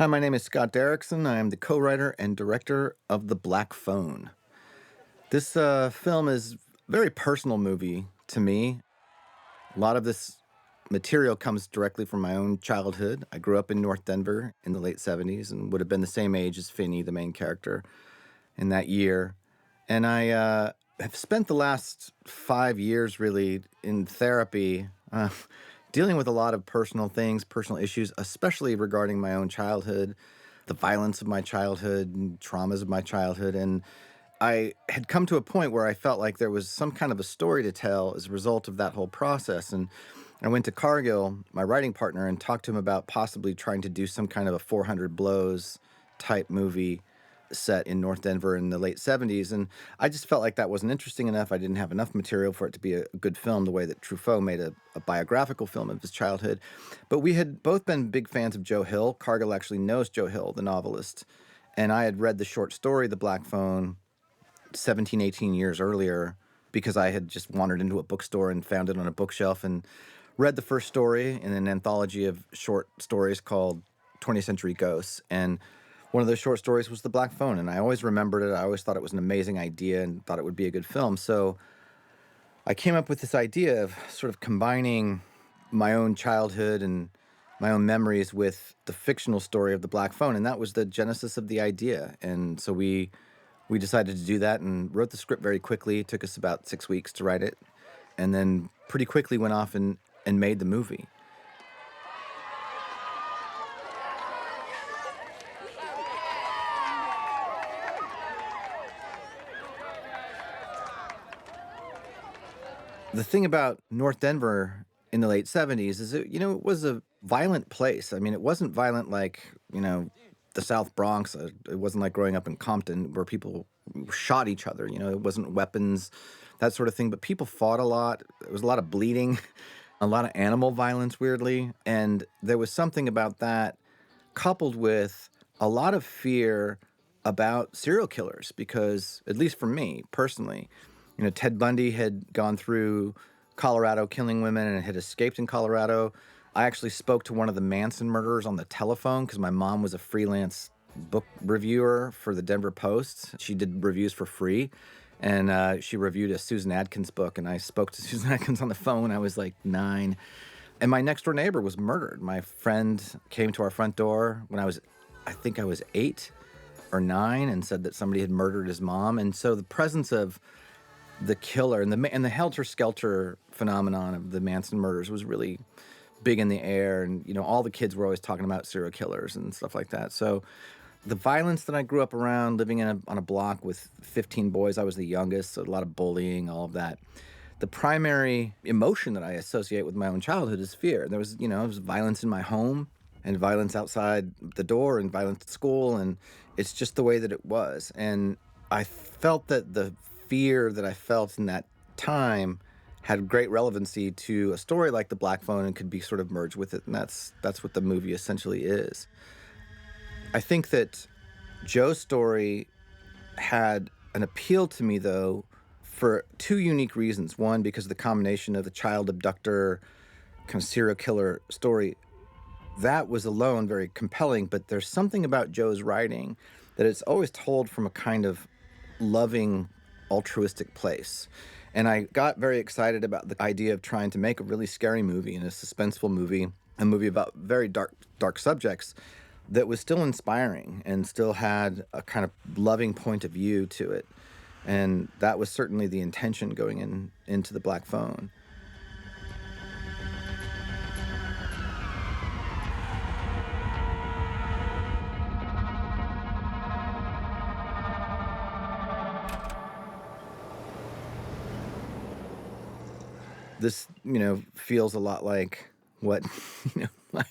Hi, my name is Scott Derrickson. I am the co-writer and director of The Black Phone. This film is a very personal movie to me. A lot of this material comes directly from my own childhood. I grew up in North Denver in the late 70s and would have been the same age as Finney, the main character, in that year. And I have spent the last 5 years really in therapy, dealing with a lot of personal things, personal issues, especially regarding my own childhood, the violence of my childhood, and traumas of my childhood. And I had come to a point where I felt like there was some kind of a story to tell as a result of that whole process. And I went to Cargill, my writing partner, and talked to him about possibly trying to do some kind of a 400 Blows type movie set in North Denver in the late 70s. And I just felt like that wasn't interesting enough. I didn't have enough material for it to be a good film, the way that Truffaut made a biographical film of his childhood. But we had both been big fans of Joe Hill. Cargill actually knows Joe Hill, the novelist. And I had read the short story, The Black Phone, 17, 18 years earlier because I had just wandered into a bookstore and found it on a bookshelf and read the first story in an anthology of short stories called 20th Century Ghosts. And one of those short stories was The Black Phone, and I always remembered it. I always thought it was an amazing idea and thought it would be a good film. So I came up with this idea of sort of combining my own childhood and my own memories with the fictional story of The Black Phone, and that was the genesis of the idea. And so we decided to do that and wrote the script very quickly. It took us about 6 weeks to write it, and then pretty quickly went off and made the movie. The thing about North Denver in the late 70s is it was a violent place. I mean, it wasn't violent like, the South Bronx. It wasn't like growing up in Compton where people shot each other. It wasn't weapons, that sort of thing. But people fought a lot. There was a lot of bleeding, a lot of animal violence, weirdly. And there was something about that coupled with a lot of fear about serial killers because, at least for me personally, Ted Bundy had gone through Colorado killing women and had escaped in Colorado. I actually spoke to one of the Manson murderers on the telephone because my mom was a freelance book reviewer for the Denver Post. She did reviews for free, and she reviewed a Susan Atkins book, and I spoke to Susan Atkins on the phone when I was like 9. And my next door neighbor was murdered. My friend came to our front door when I think I was 8 or 9, and said that somebody had murdered his mom. And so the presence of the killer and the helter-skelter phenomenon of the Manson murders was really big in the air. And, all the kids were always talking about serial killers and stuff like that. So the violence that I grew up around, living on a block with 15 boys, I was the youngest, so a lot of bullying, all of that. The primary emotion that I associate with my own childhood is fear. There was violence in my home and violence outside the door and violence at school, and it's just the way that it was. And I felt that the fear that I felt in that time had great relevancy to a story like The Black Phone and could be sort of merged with it, and that's what the movie essentially is. I think that Joe's story had an appeal to me, though, for two unique reasons. One, because of the combination of the child abductor, kind of serial killer story. That was alone very compelling, but there's something about Joe's writing that it's always told from a kind of loving, altruistic place. And I got very excited about the idea of trying to make a really scary movie and a suspenseful movie, a movie about very dark subjects that was still inspiring and still had a kind of loving point of view to it. And that was certainly the intention going into The Black Phone. This, feels a lot like what, my,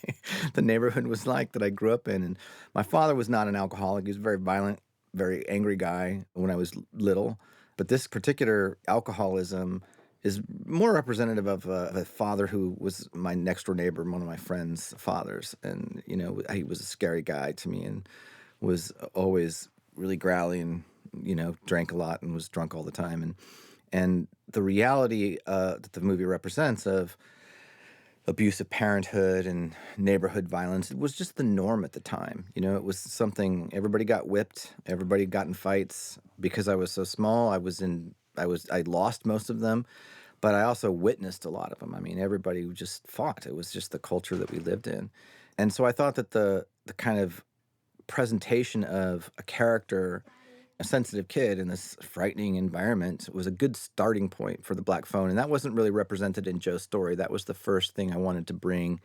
the neighborhood was like that I grew up in. And my father was not an alcoholic. He was a very violent, very angry guy when I was little. But this particular alcoholism is more representative of a father who was my next door neighbor, one of my friend's fathers. And, he was a scary guy to me and was always really growly and, drank a lot and was drunk all the time. And the reality that the movie represents of abusive parenthood and neighborhood violence. It was just the norm at the time. It was something everybody got whipped, everybody got in fights. Because I was so small, I lost most of them, but I also witnessed a lot of them. I mean, everybody just fought. It was just the culture that we lived in. And so I thought that the kind of presentation of a character, a sensitive kid in this frightening environment, was a good starting point for the Black Phone. And that wasn't really represented in Joe's story. That was the first thing I wanted to bring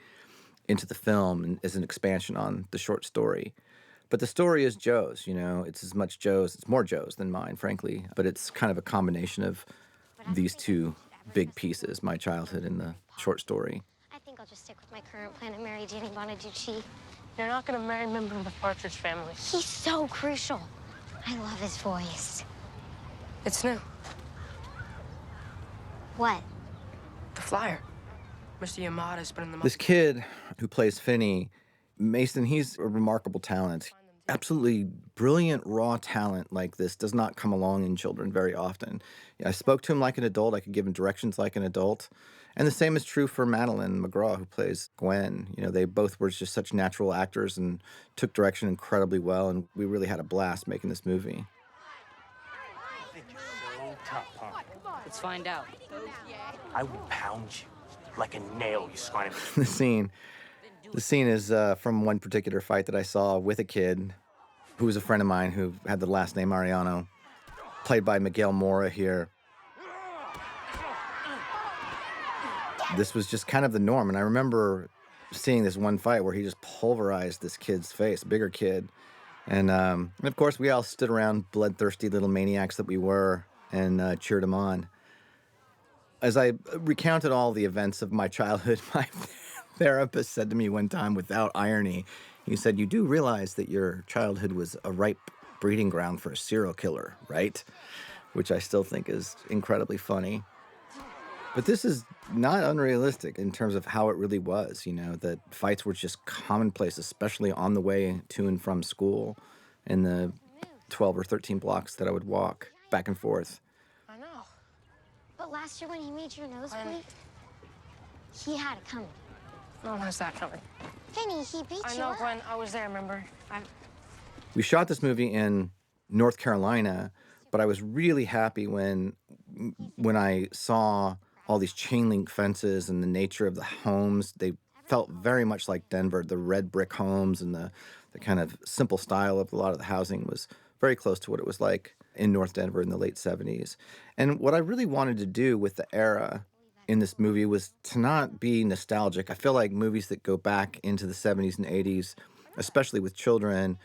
into the film and as an expansion on the short story. But the story is Joe's, it's as much Joe's, it's more Joe's than mine, frankly. But it's kind of a combination of these two big pieces, my childhood and the short story. I think I'll just stick with my current plan and marry Danny Bonaducci. You're not gonna marry a member of the Partridge Family. He's so crucial. I love his voice. It's new. What? The flyer. Mr. Yamada's been in the... This kid who plays Finney, Mason, he's a remarkable talent. Absolutely brilliant, raw talent like this does not come along in children very often. I spoke to him like an adult. I could give him directions like an adult. And the same is true for Madeline McGraw, who plays Gwen. They both were just such natural actors and took direction incredibly well. And we really had a blast making this movie. So tough, huh? Let's find out. I will pound you like a nail, you swine. The scene is from one particular fight that I saw with a kid who was a friend of mine who had the last name Ariano, played by Miguel Mora here. This was just kind of the norm. And I remember seeing this one fight where he just pulverized this kid's face, a bigger kid. And of course, we all stood around, bloodthirsty little maniacs that we were, and cheered him on. As I recounted all the events of my childhood, my therapist said to me one time without irony, he said, "You do realize that your childhood was a ripe breeding ground for a serial killer, right?" Which I still think is incredibly funny. But this is not unrealistic in terms of how it really was, that fights were just commonplace, especially on the way to and from school in the 12 or 13 blocks that I would walk back and forth. I know. But last year when he made your nose bleed, he had it coming. No one has that coming. Finney, he beat I you know, up. Gwen. I was there, remember? We shot this movie in North Carolina, but I was really happy when I saw all these chain link fences and the nature of the homes. They felt very much like Denver. The red brick homes and the kind of simple style of a lot of the housing was very close to what it was like in North Denver in the late 70s. And what I really wanted to do with the era in this movie was to not be nostalgic. I feel like movies that go back into the 70s and 80s, especially with children,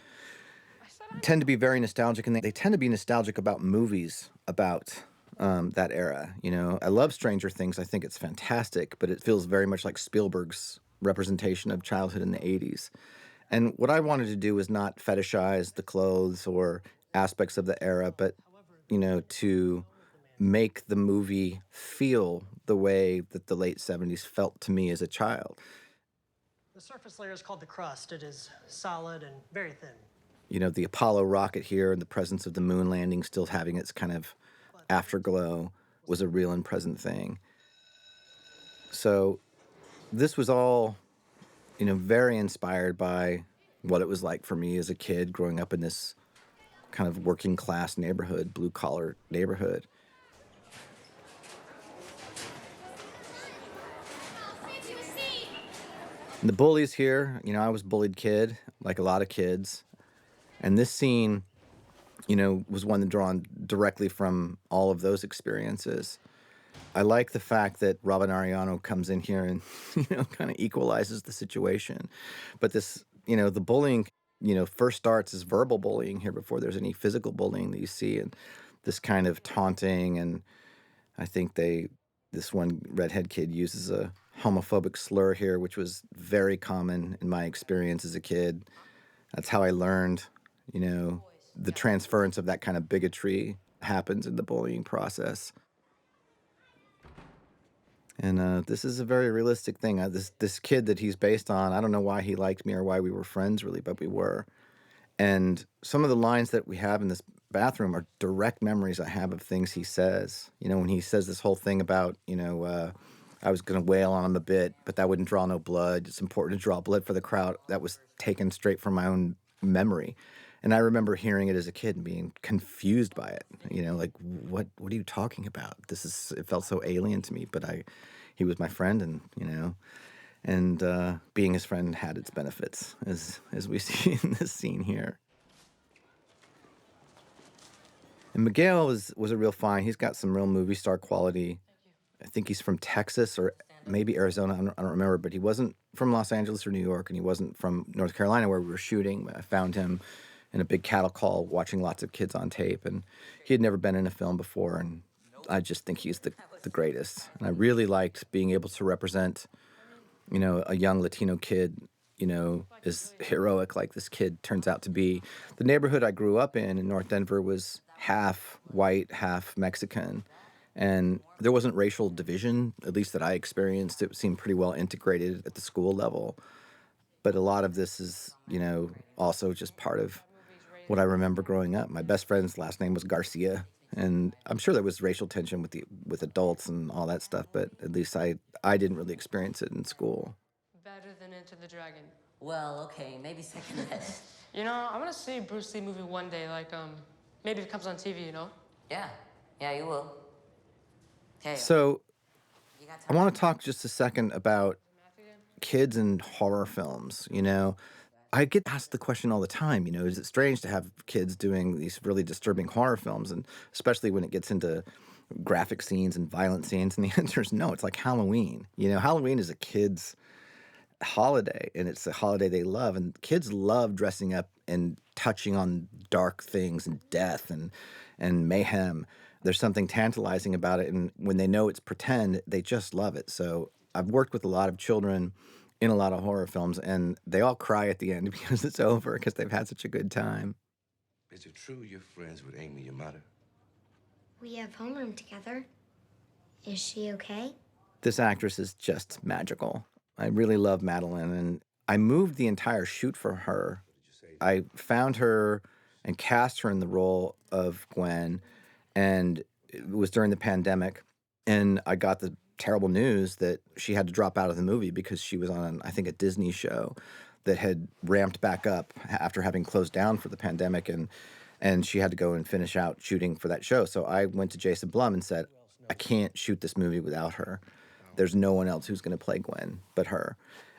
tend to be very nostalgic, and they tend to be nostalgic about movies about that era. I love Stranger Things. I think it's fantastic, but it feels very much like Spielberg's representation of childhood in the 80s. And what I wanted to do was not fetishize the clothes or aspects of the era, but, to make the movie feel the way that the late 70s felt to me as a child. The surface layer is called the crust. It is solid and very thin. The Apollo rocket here and the presence of the moon landing still having its kind of afterglow was a real and present thing. So this was all, very inspired by what it was like for me as a kid growing up in this kind of working class neighborhood, blue collar neighborhood. And the bullies here, I was a bullied kid, like a lot of kids. And this scene, was one drawn directly from all of those experiences. I like the fact that Robin Ariano comes in here and, kind of equalizes the situation. But this, the bullying, first starts as verbal bullying here before there's any physical bullying that you see. And this kind of taunting. And I think this one redhead kid uses a homophobic slur here, which was very common in my experience as a kid. That's how I learned, the transference of that kind of bigotry happens in the bullying process. And this is a very realistic thing. This kid that he's based on, I don't know why he liked me or why we were friends, really, but we were. And some of the lines that we have in this bathroom are direct memories I have of things he says. When he says this whole thing about, I was going to wail on him a bit, but that wouldn't draw no blood. It's important to draw blood for the crowd. That was taken straight from my own memory. And I remember hearing it as a kid and being confused by it. Like, what are you talking about? It felt so alien to me, but he was my friend, and being his friend had its benefits, as we see in this scene here. And Miguel was a real find. He's got some real movie star quality. I think he's from Texas or maybe Arizona. I don't remember, but he wasn't from Los Angeles or New York, and he wasn't from North Carolina where we were shooting. I found him in a big cattle call watching lots of kids on tape, and he had never been in a film before, and I just think he's the greatest. And I really liked being able to represent, a young Latino kid, as heroic like this kid turns out to be. The neighborhood I grew up in North Denver was half white, half Mexican. And there wasn't racial division, at least that I experienced. It seemed pretty well integrated at the school level. But a lot of this is, also just part of what I remember growing up. My best friend's last name was Garcia. And I'm sure there was racial tension with adults and all that stuff, but at least I didn't really experience it in school. Better than Enter the Dragon. Well, okay, maybe second best. I want to see a Bruce Lee movie one day, maybe it comes on TV, Yeah, you will. Hey, So you got I time? want to talk just a second about kids and horror films. I get asked the question all the time, is it strange to have kids doing these really disturbing horror films, and especially when it gets into graphic scenes and violent scenes? And the answer is no. It's like Halloween. Halloween is a kid's holiday, and it's a holiday they love, and kids love dressing up and touching on dark things and death and mayhem. There's something tantalizing about it, and when they know it's pretend, they just love it. So I've worked with a lot of children in a lot of horror films, and they all cry at the end because it's over, because they've had such a good time. Is it true you're friends with Amy Yamada? We have homeroom together. Is she okay? This actress is just magical. I really love Madeline, and I moved the entire shoot for her. I found her and cast her in the role of Gwen, and it was during the pandemic, and I got the terrible news that she had to drop out of the movie because she was on, I think, a Disney show that had ramped back up after having closed down for the pandemic, and she had to go and finish out shooting for that show. So I went to Jason Blum and said, I can't shoot this movie without her. There's no one else who's going to play Gwen but her.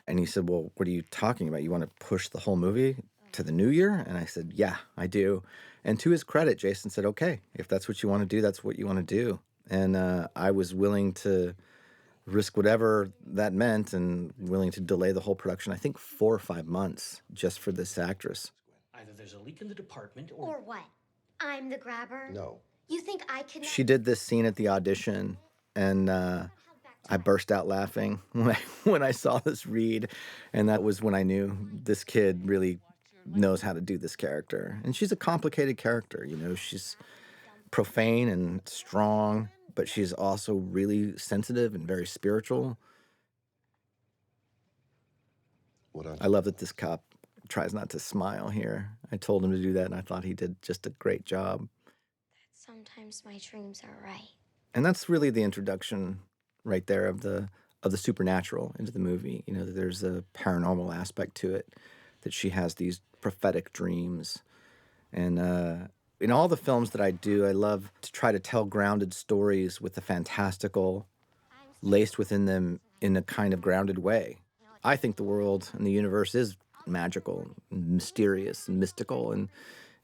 And he said, well, what are you talking about? You want to push the whole movie to the new year? And I said, yeah, I do. And to his credit, Jason said, okay, if that's what you want to do, that's what you want to do. And I was willing to risk whatever that meant and willing to delay the whole production, I think 4 or 5 months, just for this actress. Either there's a leak in the department Or what? I'm the grabber? No. You think I could... She did this scene at the audition, and I burst out laughing when I saw this read, and that was when I knew this kid really knows how to do this character. And she's a complicated character, she's profane and strong, but she's also really sensitive and very spiritual. I love that this cop tries not to smile here. I told him to do that, and I thought he did just a great job. Sometimes my dreams are right. And that's really the introduction right there of the supernatural into the movie. There's a paranormal aspect to it, that she has these prophetic dreams. And in all the films that I do, I love to try to tell grounded stories with the fantastical laced within them in a kind of grounded way. I think the world and the universe is magical, and mysterious, and mystical, and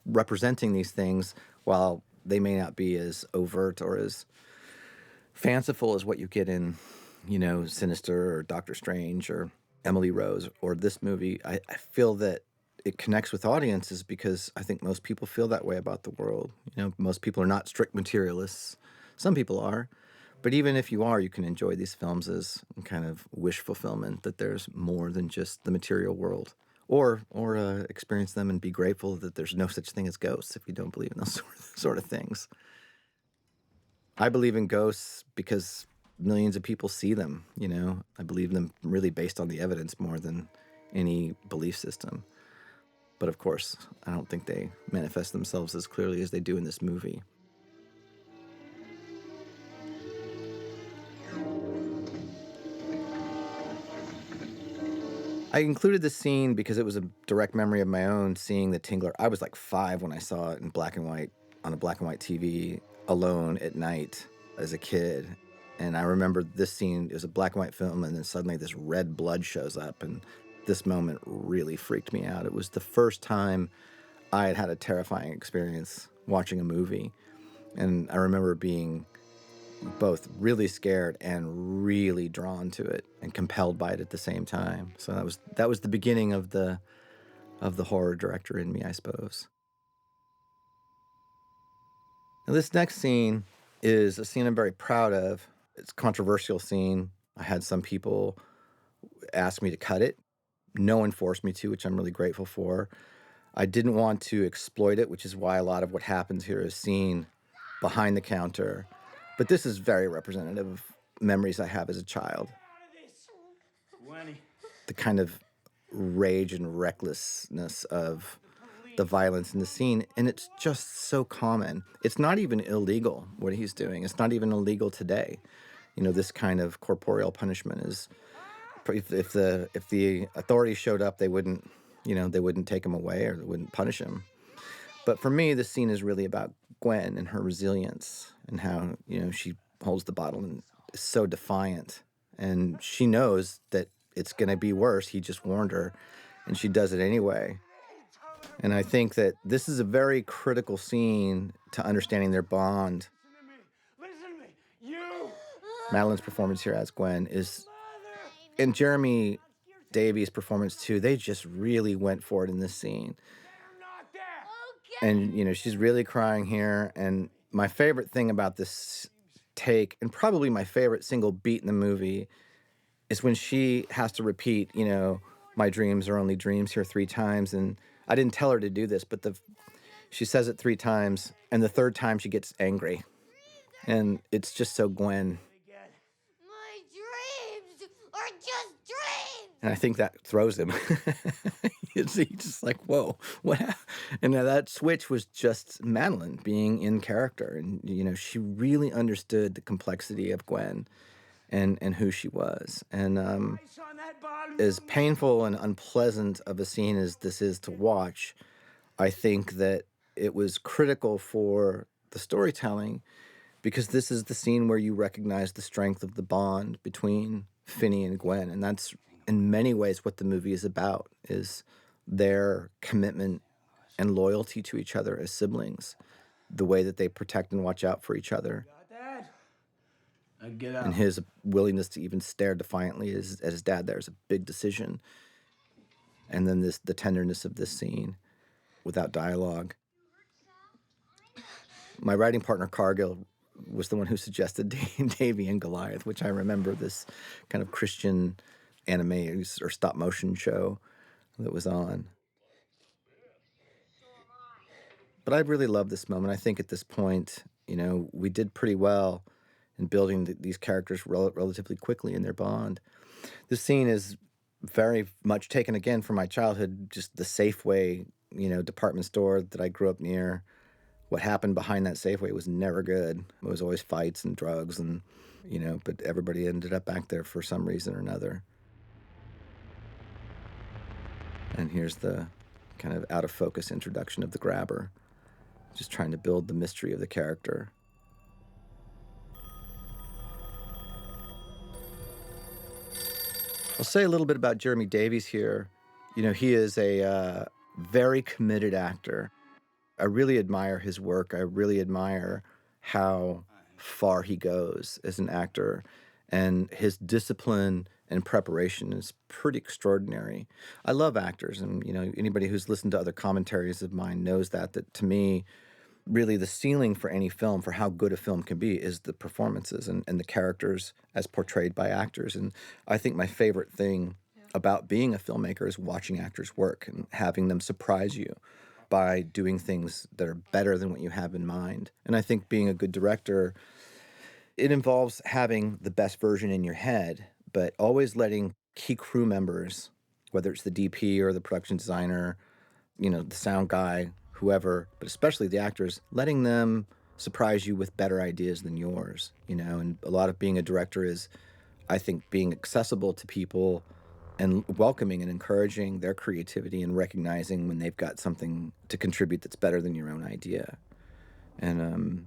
representing these things, while they may not be as overt or as fanciful as what you get in, Sinister or Doctor Strange or Emily Rose or this movie. I feel that it connects with audiences because I think most people feel that way about the world. Most people are not strict materialists. Some people are. But even if you are, you can enjoy these films as kind of wish fulfillment, that there's more than just the material world. Or experience them and be grateful that there's no such thing as ghosts if you don't believe in those sort of things. I believe in ghosts because millions of people see them, I believe them really based on the evidence more than any belief system. But of course, I don't think they manifest themselves as clearly as they do in this movie. included this scene because it was a direct memory of my own seeing The Tingler. I was like 5 when I saw it in black and white on a black and white TV alone at night as a kid. And I remember this scene, it was a black and white film, and then suddenly this red blood shows up, and this moment really freaked me out. It was the first time I had had a terrifying experience watching a movie. And I remember being both really scared and really drawn to it and compelled by it at the same time. So that was the beginning of the horror director in me, I suppose. Now, this next scene is a scene I'm very proud of. It's a controversial scene. I had some people ask me to cut it. No one forced me to, which I'm really grateful for. I didn't want to exploit it, which is why a lot of what happens here is seen behind the counter. But this is very representative of memories I have as a child. The kind of rage and recklessness of the violence in the scene, and it's just so common. It's not even illegal what he's doing. It's not even illegal today. You know, this kind of corporeal punishment is, if the authorities showed up, they wouldn't take him away or they wouldn't punish him. But for me, this scene is really about Gwen and her resilience and how, she holds the bottle and is so defiant. And she knows that it's going to be worse. He just warned her, and she does it anyway. And I think that this is a very critical scene to understanding their bond. Madeline's performance here as Gwen is, and Jeremy Davies' performance too, they just really went for it in this scene. And, she's really crying here. And my favorite thing about this take, and probably my favorite single beat in the movie, is when she has to repeat, my dreams are only dreams here 3 times. And I didn't tell her to do this, but she says it 3 times, and the 3rd time she gets angry. And it's just so Gwen. My dreams are just dreams. And I think that throws him. He's just like, whoa, what happened? And that switch was just Madeline being in character. And, she really understood the complexity of Gwen and who she was. And as painful and unpleasant of a scene as this is to watch, I think that it was critical for the storytelling, because this is the scene where you recognize the strength of the bond between Finney and Gwen. And that's in many ways what the movie is about, is their commitment and loyalty to each other as siblings, the way that they protect and watch out for each other. And his willingness to even stare defiantly at his dad there is a big decision. And then the tenderness of this scene without dialogue. My writing partner, Cargill, was the one who suggested Davy and Goliath, which I remember, this kind of Christian anime or stop motion show that was on. But I really love this moment. I think at this point, we did pretty well in building these characters relatively quickly in their bond. This scene is very much taken again from my childhood, just the Safeway, department store that I grew up near. What happened behind that Safeway was never good. It was always fights and drugs and, but everybody ended up back there for some reason or another. And here's the kind of out of focus introduction of the grabber, just trying to build the mystery of the character. I'll say a little bit about Jeremy Davies here. He is a very committed actor. I really admire his work. I really admire how far he goes as an actor. And his discipline and preparation is pretty extraordinary. I love actors, and anybody who's listened to other commentaries of mine knows that to me, really the ceiling for any film, for how good a film can be, is the performances and the characters as portrayed by actors. And I think my favorite thing about being a filmmaker is watching actors work and having them surprise you by doing things that are better than what you have in mind. And I think being a good director, it involves having the best version in your head, but always letting key crew members, whether it's the DP or the production designer, the sound guy, whoever, but especially the actors, letting them surprise you with better ideas than yours, And a lot of being a director is, I think, being accessible to people and welcoming and encouraging their creativity and recognizing when they've got something to contribute that's better than your own idea. And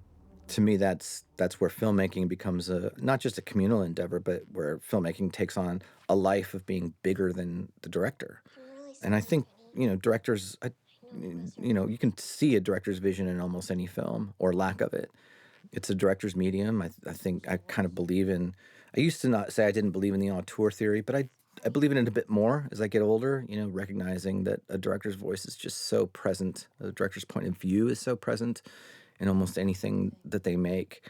to me, that's where filmmaking becomes a not just a communal endeavor, but where filmmaking takes on a life of being bigger than the director. And I think directors, you can see a director's vision in almost any film or lack of it. It's a director's medium. I think I kind of believe in. I used to not say I didn't believe in the auteur theory, but I believe in it a bit more as I get older. Recognizing that a director's voice is just so present. A director's point of view is so present in almost anything that they make.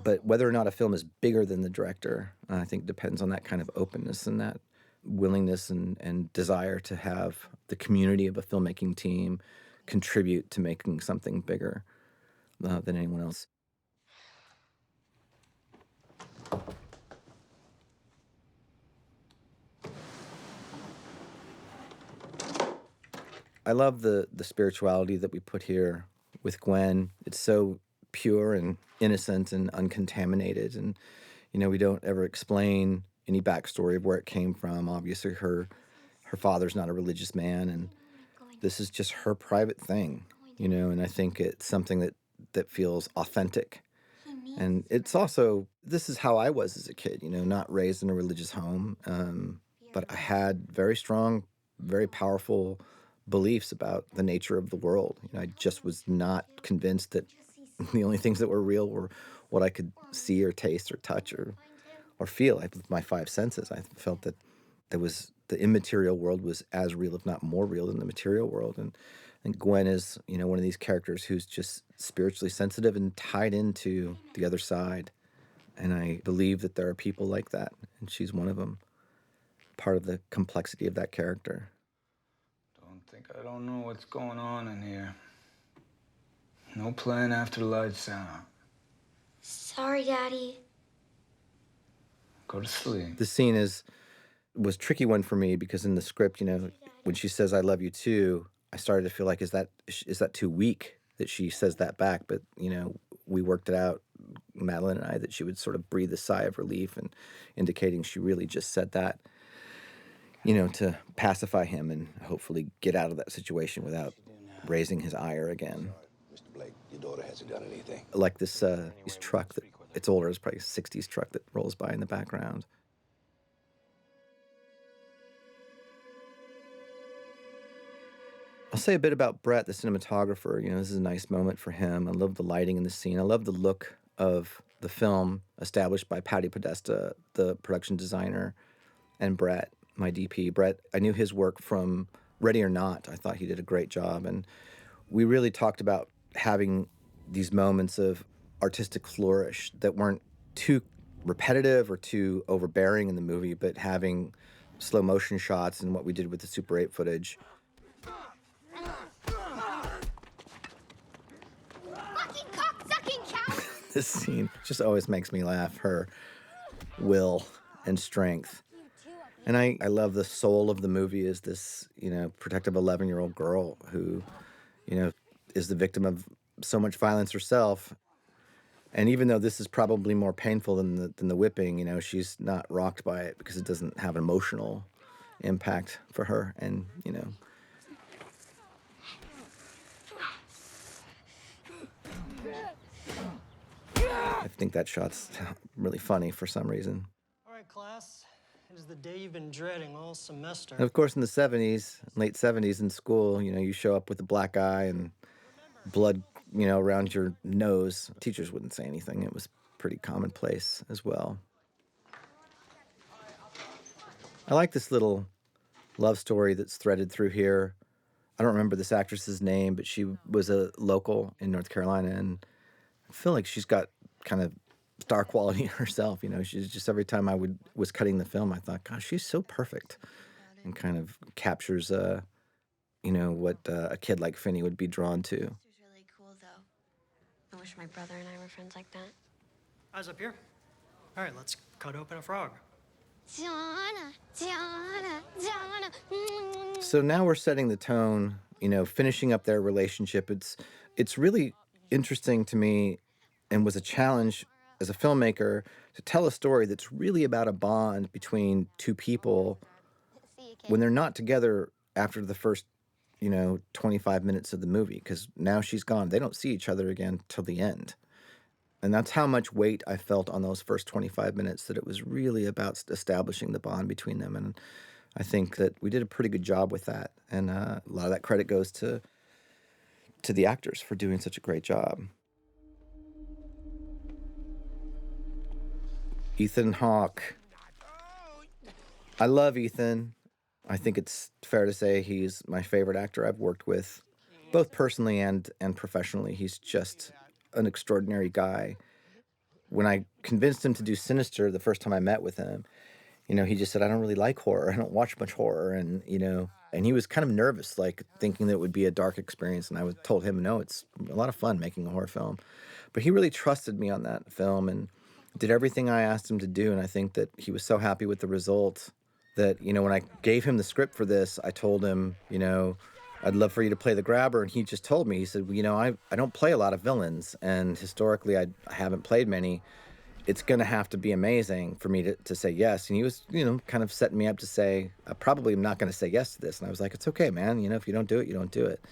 But whether or not a film is bigger than the director, I think depends on that kind of openness and that willingness and desire to have the community of a filmmaking team contribute to making something bigger than anyone else. I love the spirituality that we put here with Gwen. It's so pure and innocent and uncontaminated, and we don't ever explain any backstory of where it came from. Obviously, her father's not a religious man, and this is just her private thing, and I think it's something that feels authentic. And it's also, this is how I was as a kid, not raised in a religious home, but I had very strong, very powerful beliefs about the nature of the world. I just was not convinced that the only things that were real were what I could see or taste or touch or feel. With my five senses, I felt that the immaterial world was as real, if not more real, than the material world. And Gwen is, one of these characters who's just spiritually sensitive and tied into the other side. And I believe that there are people like that, and she's one of them. Part of the complexity of that character. I don't know what's going on in here. No playing after the lights out. Sorry, Daddy. Go to sleep. The scene was tricky one for me because in the script, when she says "I love you too," I started to feel like is that too weak that she says that back? But we worked it out, Madeline and I, that she would sort of breathe a sigh of relief and indicating she really just said that, to pacify him and hopefully get out of that situation without raising his ire again. Mr. Blake, your daughter hasn't done anything. Like this truck that it's older, it's probably a 60s truck that rolls by in the background. I'll say a bit about Brett, the cinematographer. This is a nice moment for him. I love the lighting in the scene. I love the look of the film established by Patty Podesta, the production designer, and Brett, my DP. Brett, I knew his work from Ready or Not. I thought he did a great job. And we really talked about having these moments of artistic flourish that weren't too repetitive or too overbearing in the movie, but having slow motion shots and what we did with the Super 8 footage. Fucking cock-sucking cow! This scene just always makes me laugh. Her will and strength. And I love the soul of the movie is this, protective 11-year-old girl who, is the victim of so much violence herself. And even though this is probably more painful than the whipping, she's not rocked by it because it doesn't have emotional impact for her. And, I think that shot's really funny for some reason. All right, class. It is the day you've been dreading all semester. And of course, in the 70s, late 70s in school, you show up with a black eye and blood, around your nose. Teachers wouldn't say anything. It was pretty commonplace as well. I like this little love story that's threaded through here. I don't remember this actress's name, but she was a local in North Carolina, and I feel like she's got kind of star quality herself. She's just, every time I was cutting the film, I thought, gosh, she's so perfect, and kind of captures, what a kid like Finney would be drawn to. This was really cool, though. I wish my brother and I were friends like that. Eyes up here. All right, let's cut open a frog. Tiana, Tiana, Tiana. So now we're setting the tone, finishing up their relationship. It's really interesting to me and was a challenge as a filmmaker to tell a story that's really about a bond between two people when they're not together after the first, 25 minutes of the movie, because now she's gone. They don't see each other again till the end. And that's how much weight I felt on those first 25 minutes, that it was really about establishing the bond between them. And I think that we did a pretty good job with that. And a lot of that credit goes to the actors for doing such a great job. Ethan Hawke. I love Ethan. I think it's fair to say he's my favorite actor I've worked with, both personally and professionally. He's just an extraordinary guy. When I convinced him to do Sinister the first time I met with him, he just said, I don't really like horror. I don't watch much horror. And, and he was kind of nervous, like thinking that it would be a dark experience. And I told him, no, it's a lot of fun making a horror film. But he really trusted me on that film and did everything I asked him to do. And I think that he was so happy with the result that, when I gave him the script for this, I told him, I'd love for you to play the grabber. And he just told me, he said, I don't play a lot of villains. And historically, I haven't played many. It's going to have to be amazing for me to say yes. And he was, kind of setting me up to say, I probably am not going to say yes to this. And I was like, it's okay, man. If you don't do it, you don't do it.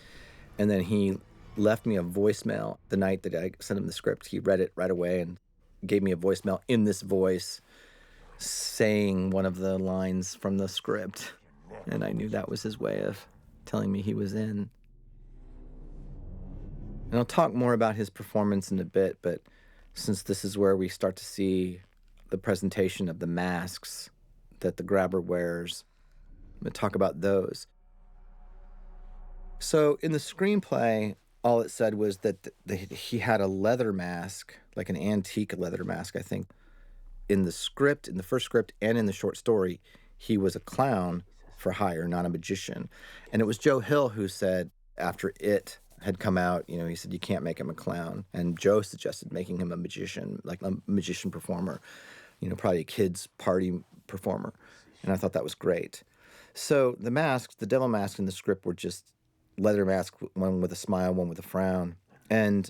And then he left me a voicemail the night that I sent him the script. He read it right away and gave me a voicemail in this voice saying one of the lines from the script. And I knew that was his way of telling me he was in. And I'll talk more about his performance in a bit, but since this is where we start to see the presentation of the masks that the grabber wears, I'm going to talk about those. So in the screenplay, all it said was that he had a leather mask, like an antique leather mask, I think. In the script, in the first script, and in the short story, he was a clown for hire, not a magician. And it was Joe Hill who said, after It had come out, he said, you can't make him a clown. And Joe suggested making him a magician, like a magician performer, probably a kid's party performer. And I thought that was great. So the masks, the devil masks in the script were just leather masks, one with a smile, one with a frown. And,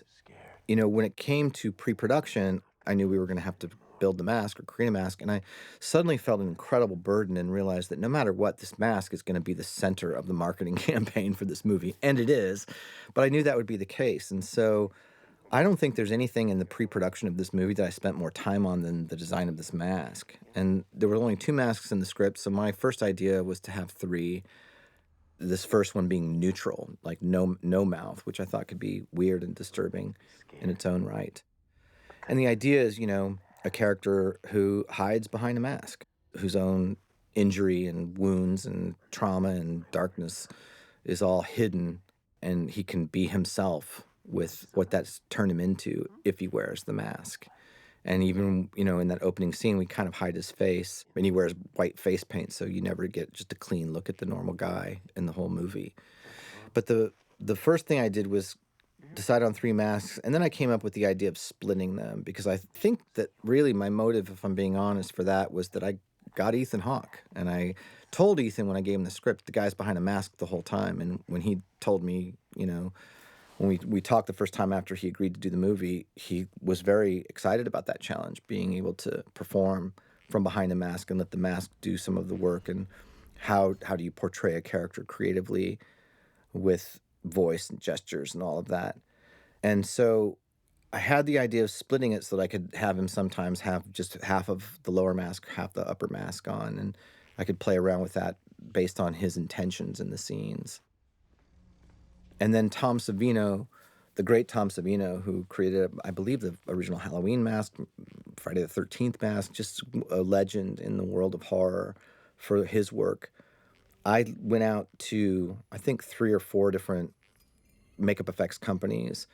when it came to pre-production, I knew we were going to have to build the mask or create a mask. And I suddenly felt an incredible burden and realized that no matter what, this mask is going to be the center of the marketing campaign for this movie. And it is. But I knew that would be the case. And so I don't think there's anything in the pre-production of this movie that I spent more time on than the design of this mask. And there were only 2 masks in the script. So my first idea was to have 3. This first one being neutral, like no mouth, which I thought could be weird and disturbing in its own right. And the idea is, a character who hides behind a mask, whose own injury and wounds and trauma and darkness is all hidden, and he can be himself with what that's turned him into if he wears the mask. And even, in that opening scene, we kind of hide his face, and he wears white face paint, so you never get just a clean look at the normal guy in the whole movie. But the first thing I did was decide on 3 masks, and then I came up with the idea of splitting them, because I think that really my motive, if I'm being honest, for that was that I got Ethan Hawke, and I told Ethan when I gave him the script, the guy's behind a mask the whole time. And when he told me, when we talked the first time after he agreed to do the movie, he was very excited about that challenge, being able to perform from behind a mask and let the mask do some of the work. And how do you portray a character creatively with voice and gestures and all of that. And so I had the idea of splitting it so that I could have him sometimes have just half of the lower mask, half the upper mask on, and I could play around with that based on his intentions in the scenes. And then Tom Savino, the great Tom Savino, who created, I believe, the original Halloween mask, Friday the 13th mask, just a legend in the world of horror for his work. I went out to, I think, 3 or 4 different makeup effects companies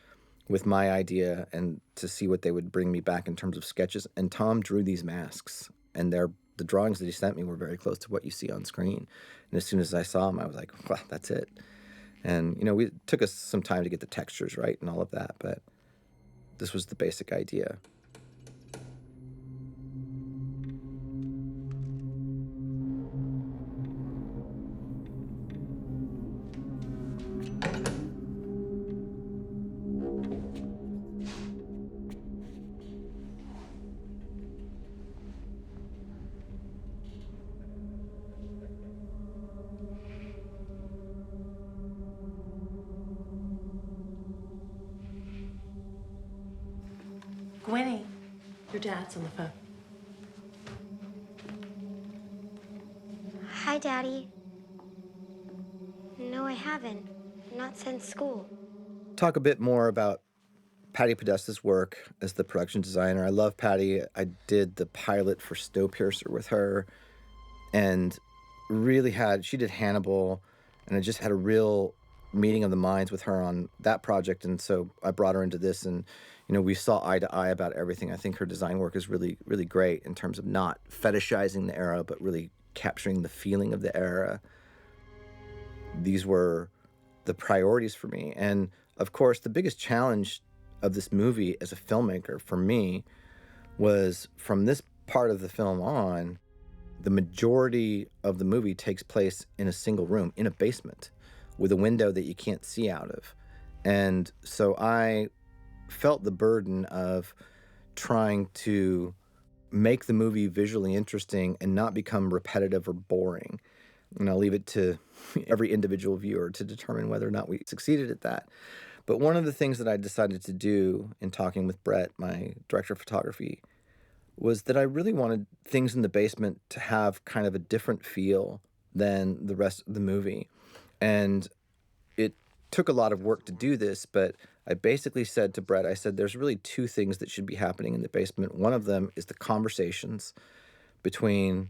with my idea and to see what they would bring me back in terms of sketches. And Tom drew these masks, and the drawings that he sent me were very close to what you see on screen. And as soon as I saw them, I was like, well, that's it. And, it took us some time to get the textures right and all of that, but this was the basic idea. Gwenny, your dad's on the phone. Hi, Daddy. No, I haven't. Not since school. Talk a bit more about Patty Podesta's work as the production designer. I love Patty. I did the pilot for Snowpiercer with her and she did Hannibal, and I just had a real meeting of the minds with her on that project. And so I brought her into this, and, we saw eye to eye about everything. I think her design work is really, really great in terms of not fetishizing the era, but really capturing the feeling of the era. These were the priorities for me. And of course, the biggest challenge of this movie as a filmmaker for me was from this part of the film on, the majority of the movie takes place in a single room, in a basement, with a window that you can't see out of. And so I felt the burden of trying to make the movie visually interesting and not become repetitive or boring. And I'll leave it to every individual viewer to determine whether or not we succeeded at that. But one of the things that I decided to do in talking with Brett, my director of photography, was that I really wanted things in the basement to have kind of a different feel than the rest of the movie. And it took a lot of work to do this, but I basically said to Brett, I said, there's really two things that should be happening in the basement. One of them is the conversations between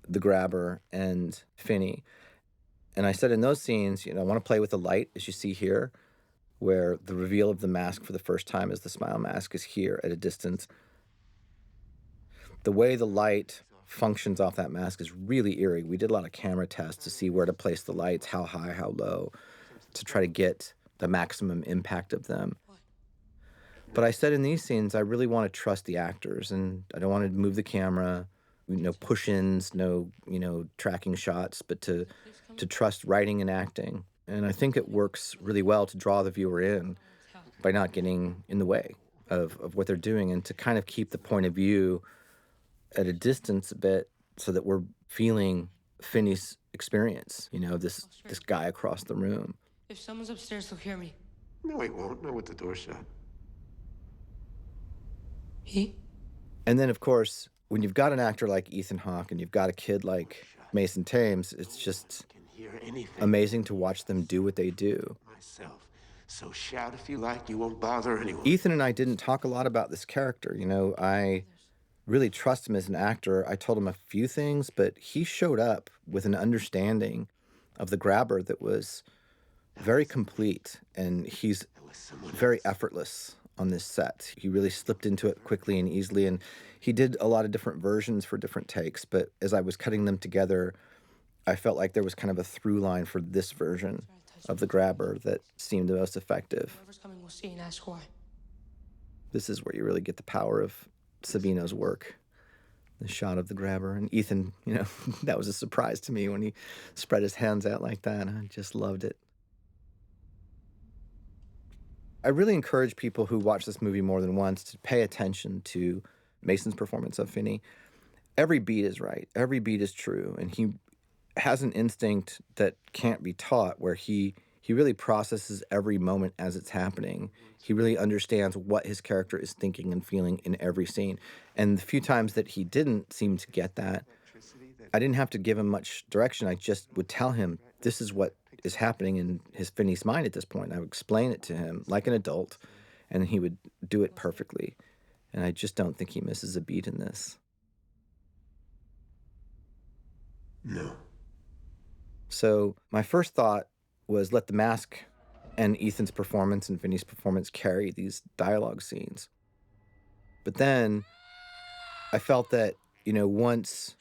the grabber and Finney. And I said in those scenes, I want to play with the light, as you see here, where the reveal of the mask for the first time as the smile mask is here at a distance. The way the light functions off that mask is really eerie. We did a lot of camera tests to see where to place the lights, how high, how low, to try to get the maximum impact of them. But I said in these scenes, I really want to trust the actors, and I don't want to move the camera, no push-ins, no, tracking shots, but to trust writing and acting. And I think it works really well to draw the viewer in by not getting in the way of what they're doing, and to kind of keep the point of view at a distance a bit so that we're feeling Finney's experience, this guy across the room. If someone's upstairs, they'll hear me. No, he won't. Not with the door shut. He? And then, of course, when you've got an actor like Ethan Hawke and you've got a kid like Mason Thames, it's just amazing to watch them do what they do. Myself. So shout if you like. You won't bother anyone. Ethan and I didn't talk a lot about this character. I really trust him as an actor. I told him a few things, but he showed up with an understanding of the grabber that was very complete, and he's very effortless on this set. He really slipped into it quickly and easily, and he did a lot of different versions for different takes, but as I was cutting them together, I felt like there was kind of a through line for this version of the grabber that seemed the most effective. Whoever's coming will see and ask why. This is where you really get the power of Savino's work. The shot of the grabber. And Ethan, that was a surprise to me when he spread his hands out like that. I just loved it. I really encourage people who watch this movie more than once to pay attention to Mason's performance of Finney. Every beat is right. Every beat is true. And he has an instinct that can't be taught, where he really processes every moment as it's happening. He really understands what his character is thinking and feeling in every scene. And the few times that he didn't seem to get that, I didn't have to give him much direction. I just would tell him, this is what is happening in his Finney's mind at this point. I would explain it to him like an adult, and he would do it perfectly. And I just don't think he misses a beat in this. No. So my first thought was let the mask and Ethan's performance and Finney's performance carry these dialogue scenes. But then I felt that, once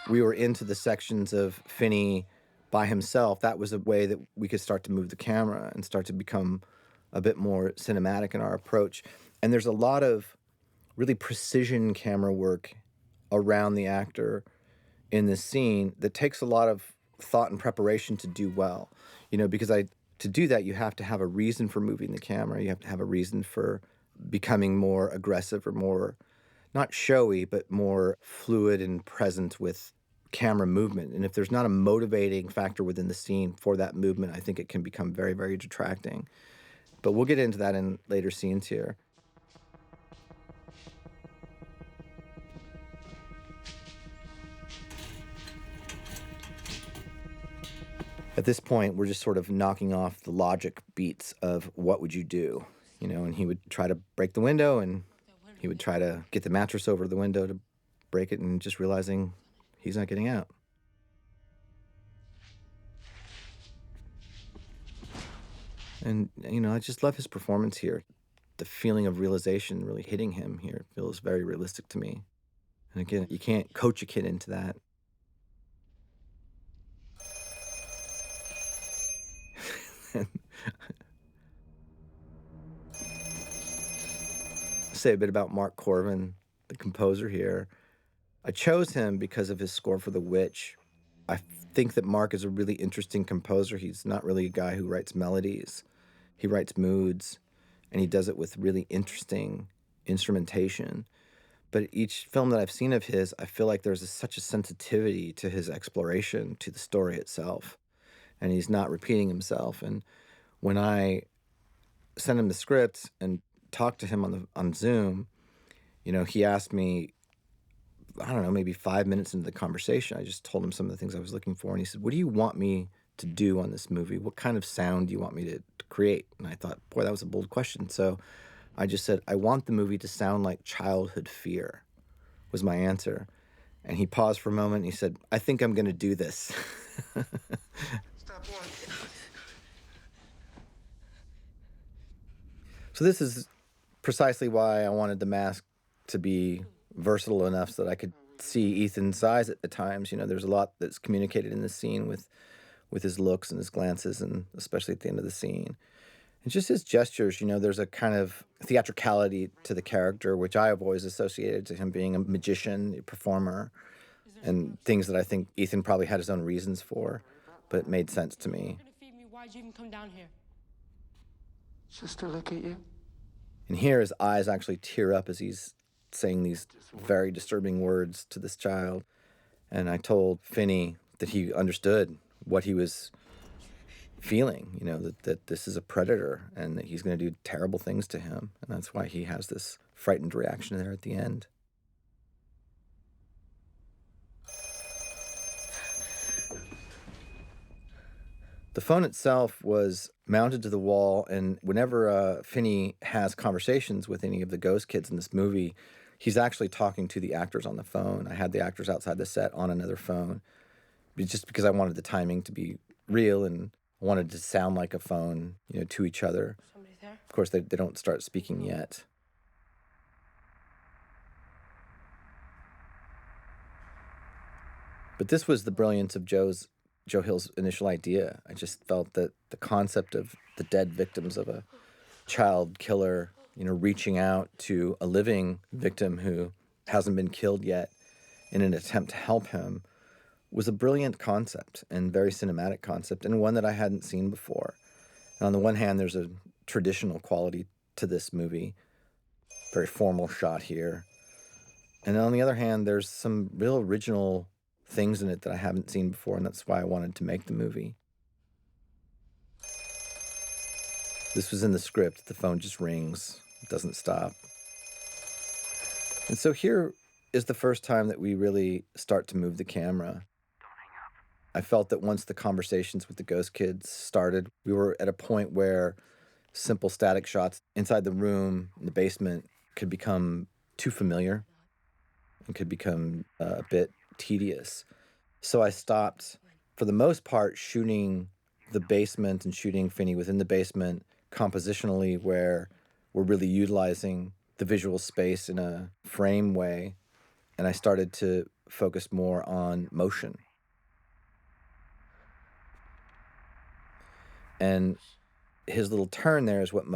we were into the sections of Finney by himself, that was a way that we could start to move the camera and start to become a bit more cinematic in our approach. And there's a lot of really precision camera work around the actor in this scene that takes a lot of thought and preparation to do well. Because to do that, you have to have a reason for moving the camera. You have to have a reason for becoming more aggressive or more, not showy, but more fluid and present with camera movement. And if there's not a motivating factor within the scene for that movement, I think it can become very, very detracting. But we'll get into that in later scenes here. At this point, we're just sort of knocking off the logic beats of what would you do, and he would try to break the window, and he would try to get the mattress over the window to break it, and just realizing he's not getting out. And, I just love his performance here. The feeling of realization really hitting him here feels very realistic to me. And again, you can't coach a kid into that. Say a bit about Mark Corbin, the composer here. I chose him because of his score for The Witch. I think that Mark is a really interesting composer. He's not really a guy who writes melodies. He writes moods, and he does it with really interesting instrumentation. But each film that I've seen of his, I feel like there's such a sensitivity to his exploration, to the story itself. And he's not repeating himself. And when I sent him the script and talked to him on Zoom, he asked me, I don't know, maybe 5 minutes into the conversation, I just told him some of the things I was looking for. And he said, what do you want me to do on this movie? What kind of sound do you want me to create? And I thought, boy, that was a bold question. So I just said, I want the movie to sound like childhood fear, was my answer. And he paused for a moment and he said, I think I'm going to do this. Stop one. So this is precisely why I wanted The Mask to be versatile enough so that I could see Ethan's eyes at the times. There's a lot that's communicated in the scene with his looks and his glances, and especially at the end of the scene. And just his gestures, there's a kind of theatricality to the character, which I have always associated to him being a magician, a performer, and things that I think Ethan probably had his own reasons for, but it made sense to me. You're gonna feed me. Why'd you even come down here? Just to look at you. And here his eyes actually tear up as he's saying these very disturbing words to this child. And I told Finney that he understood what he was feeling, that this is a predator and that he's going to do terrible things to him. And that's why he has this frightened reaction there at the end. The phone itself was mounted to the wall, and whenever Finney has conversations with any of the ghost kids in this movie, he's actually talking to the actors on the phone. I had the actors outside the set on another phone, just because I wanted the timing to be real and I wanted to sound like a phone, to each other. Somebody there? Of course, they don't start speaking yet. But this was the brilliance of Joe Hill's initial idea. I just felt that the concept of the dead victims of a child killer, reaching out to a living victim who hasn't been killed yet in an attempt to help him was a brilliant concept and very cinematic concept, and one that I hadn't seen before. And on the one hand, there's a traditional quality to this movie, very formal shot here. And on the other hand, there's some real original things in it that I haven't seen before, and that's why I wanted to make the movie. This was in the script. The phone just rings. It doesn't stop. And so here is the first time that we really start to move the camera. I felt that once the conversations with the ghost kids started, we were at a point where simple static shots inside the room, in the basement, could become too familiar and could become a bit tedious. So I stopped, for the most part, shooting the basement and shooting Finney within the basement compositionally, where we're really utilizing the visual space in a frame way. And I started to focus more on motion. And his little turn there is what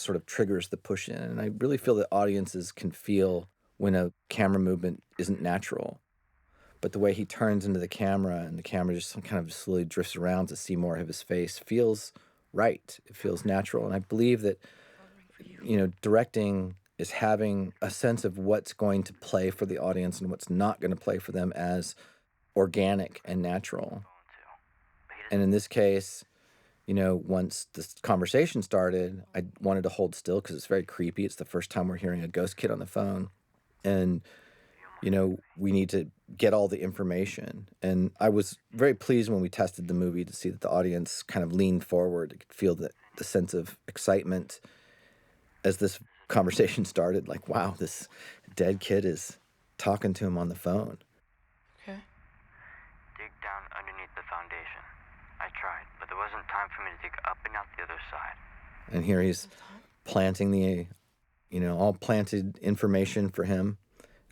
sort of triggers the push in. And I really feel that audiences can feel when a camera movement isn't natural. But the way he turns into the camera and the camera just kind of slowly drifts around to see more of his face feels right. It feels natural. And I believe that, directing is having a sense of what's going to play for the audience and what's not going to play for them as organic and natural. And in this case, once this conversation started, I wanted to hold still because it's very creepy. It's the first time we're hearing a ghost kid on the phone. And, we need to get all the information. And I was very pleased when we tested the movie to see that the audience kind of leaned forward. You could feel the sense of excitement as this conversation started. Like, wow, this dead kid is talking to him on the phone. Okay. Dig down underneath the foundation. I tried, but there wasn't time for me to dig up and out the other side. And here he's planting the, all planted information for him.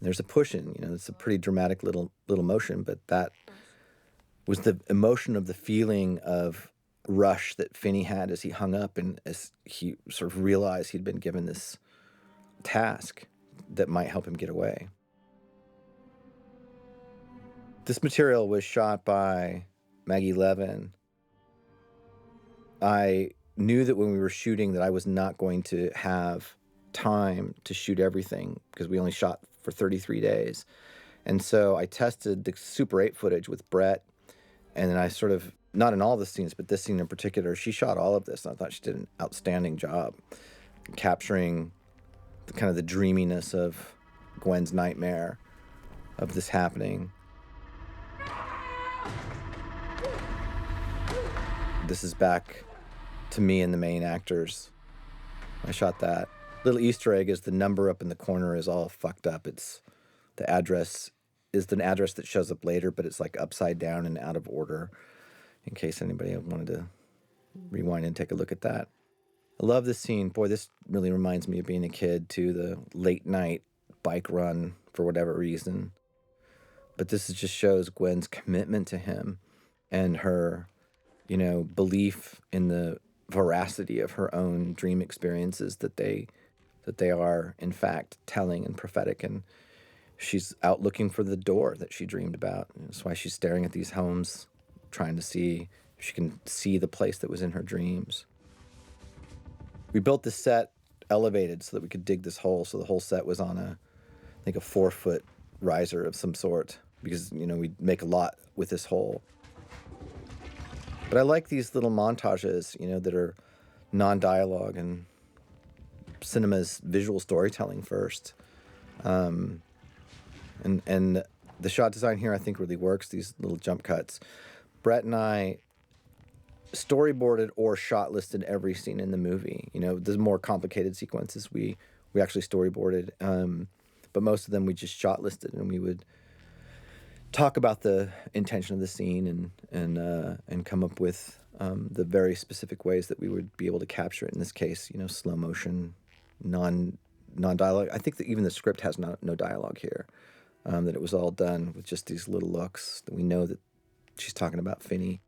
There's a push in, it's a pretty dramatic little motion, but that was the emotion of the feeling of rush that Finney had as he hung up and as he sort of realized he'd been given this task that might help him get away. This material was shot by Maggie Levin. I knew that when we were shooting that I was not going to have time to shoot everything because we only shot for 33 days. And so I tested the Super 8 footage with Brett, and then I sort of, not in all the scenes, but this scene in particular, she shot all of this, and I thought she did an outstanding job capturing the dreaminess of Gwen's nightmare of this happening. This is back to me and the main actors. I shot that. Little Easter egg is the number up in the corner is all fucked up. It's the address is the address that shows up later, but it's like upside down and out of order, in case anybody wanted to rewind and take a look at that. I love this scene. Boy, this really reminds me of being a kid too, the late night bike run for whatever reason. But this just shows Gwen's commitment to him and her, belief in the veracity of her own dream experiences that they are, in fact, telling and prophetic. And she's out looking for the door that she dreamed about. That's why she's staring at these homes, trying to see if she can see the place that was in her dreams. We built this set elevated so that we could dig this hole. So the whole set was on a 4-foot riser of some sort because, we'd make a lot with this hole. But I like these little montages, that are non-dialogue and cinema's visual storytelling first. And the shot design here, I think, really works, these little jump cuts. Brett and I storyboarded or shot listed every scene in the movie. The more complicated sequences we actually storyboarded, but most of them we just shot listed, and we would talk about the intention of the scene and come up with the very specific ways that we would be able to capture it. In this case, slow motion, non-dialogue. I think that even the script has no dialogue here. That it was all done with just these little looks that we know that she's talking about Finney,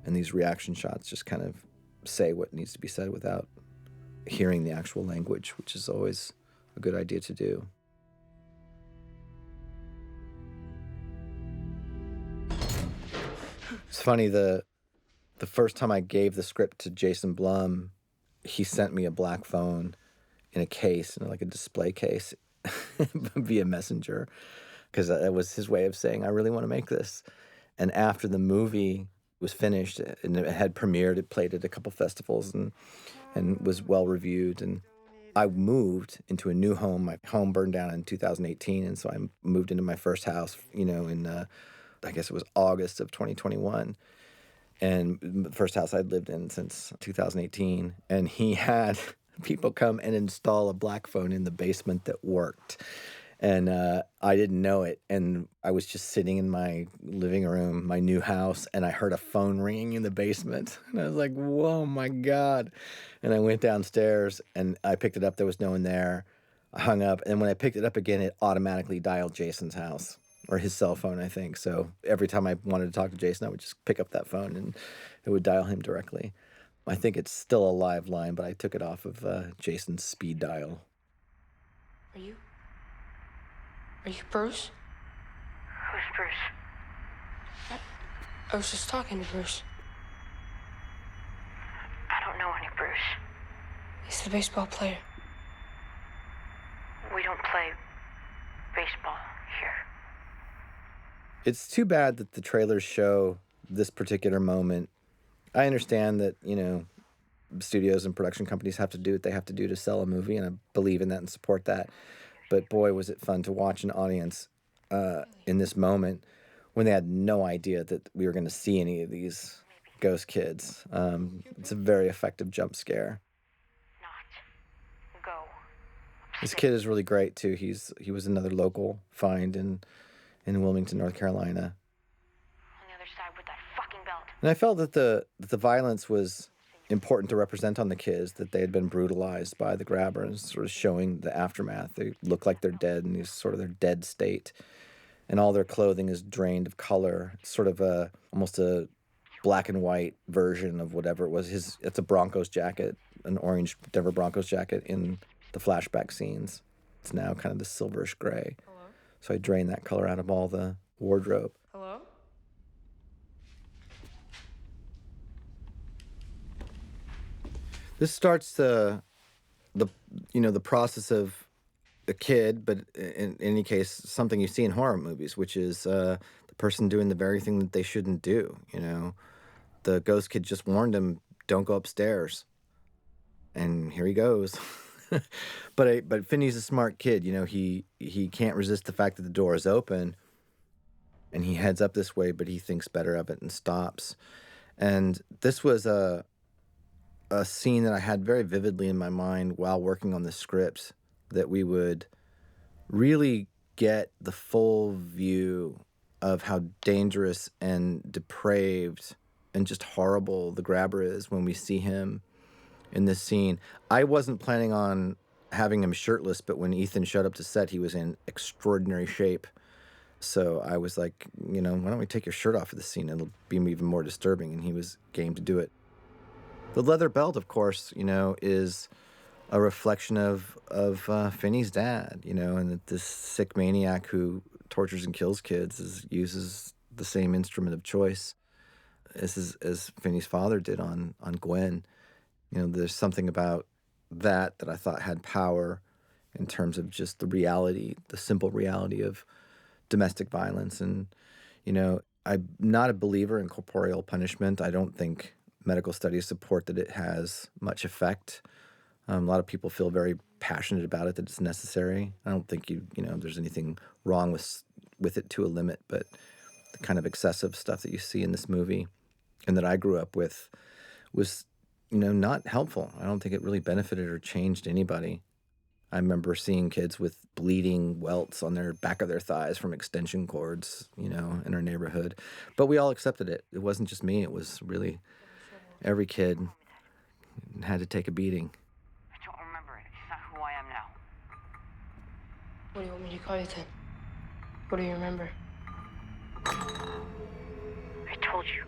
and these reaction shots just kind of say what needs to be said without hearing the actual language, which is always a good idea to do. It's funny, the first time I gave the script to Jason Blum, he sent me a black phone in a case, like a display case, via Messenger, because that was his way of saying, I really want to make this. And after the movie was finished and it had premiered, it played at a couple festivals and was well reviewed. And I moved into a new home. My home burned down in 2018, and so I moved into my first house, in I guess it was August of 2021. And the first house I'd lived in since 2018. And he had people come and install a black phone in the basement that worked. And I didn't know it. And I was just sitting in my living room, my new house, and I heard a phone ringing in the basement. And I was like, whoa, my God. And I went downstairs and I picked it up. There was no one there. I hung up. And when I picked it up again, it automatically dialed Jason's house, or his cell phone, I think. So every time I wanted to talk to Jason, I would just pick up that phone and it would dial him directly. I think it's still a live line, but I took it off of Jason's speed dial. Are you Bruce? Who's Bruce? I was just talking to Bruce. I don't know any Bruce. He's the baseball player. We don't play baseball here. It's too bad that the trailers show this particular moment. I understand that, studios and production companies have to do what they have to do to sell a movie, and I believe in that and support that. But boy, was it fun to watch an audience in this moment when they had no idea that we were going to see any of these ghost kids. It's a very effective jump scare. Not go. This kid is really great too. He was another local find in Wilmington, North Carolina. On the other side with that fucking belt. And I felt that the violence was important to represent on the kids, that they had been brutalized by the grabber, and sort of showing the aftermath. They look like they're dead in these sort of their dead state, and all their clothing is drained of color. It's sort of almost a black and white version of whatever it was. It's a Broncos jacket, an orange Denver Broncos jacket in the flashback scenes. It's now kind of the silverish gray. Hello? So I drained that color out of all the wardrobe. Hello? This starts the process of a kid, but in any case, something you see in horror movies, which is the person doing the very thing that they shouldn't do. The ghost kid just warned him, "Don't go upstairs," and here he goes. But Finney's a smart kid. He can't resist the fact that the door is open, and he heads up this way, but he thinks better of it and stops. And this was a scene that I had very vividly in my mind while working on the script, that we would really get the full view of how dangerous and depraved and just horrible the grabber is when we see him in this scene. I wasn't planning on having him shirtless, but when Ethan showed up to set, he was in extraordinary shape. So I was like, why don't we take your shirt off for this scene? It'll be even more disturbing. And he was game to do it. The leather belt, of course, is a reflection of Finney's dad, and that this sick maniac who tortures and kills kids uses the same instrument of choice as Finney's father did on Gwen. There's something about that I thought had power in terms of just the simple reality of domestic violence. And, I'm not a believer in corporeal punishment. I don't think medical studies support that it has much effect. A lot of people feel very passionate about it, that it's necessary. I don't think there's anything wrong with it to a limit, but the kind of excessive stuff that you see in this movie and that I grew up with was, not helpful. I don't think it really benefited or changed anybody. I remember seeing kids with bleeding welts on their back of their thighs from extension cords, in our neighborhood. But we all accepted it. It wasn't just me. It was really every kid had to take a beating. I don't remember it. It's not who I am now. What do you want me to call you then? What do you remember? I told you.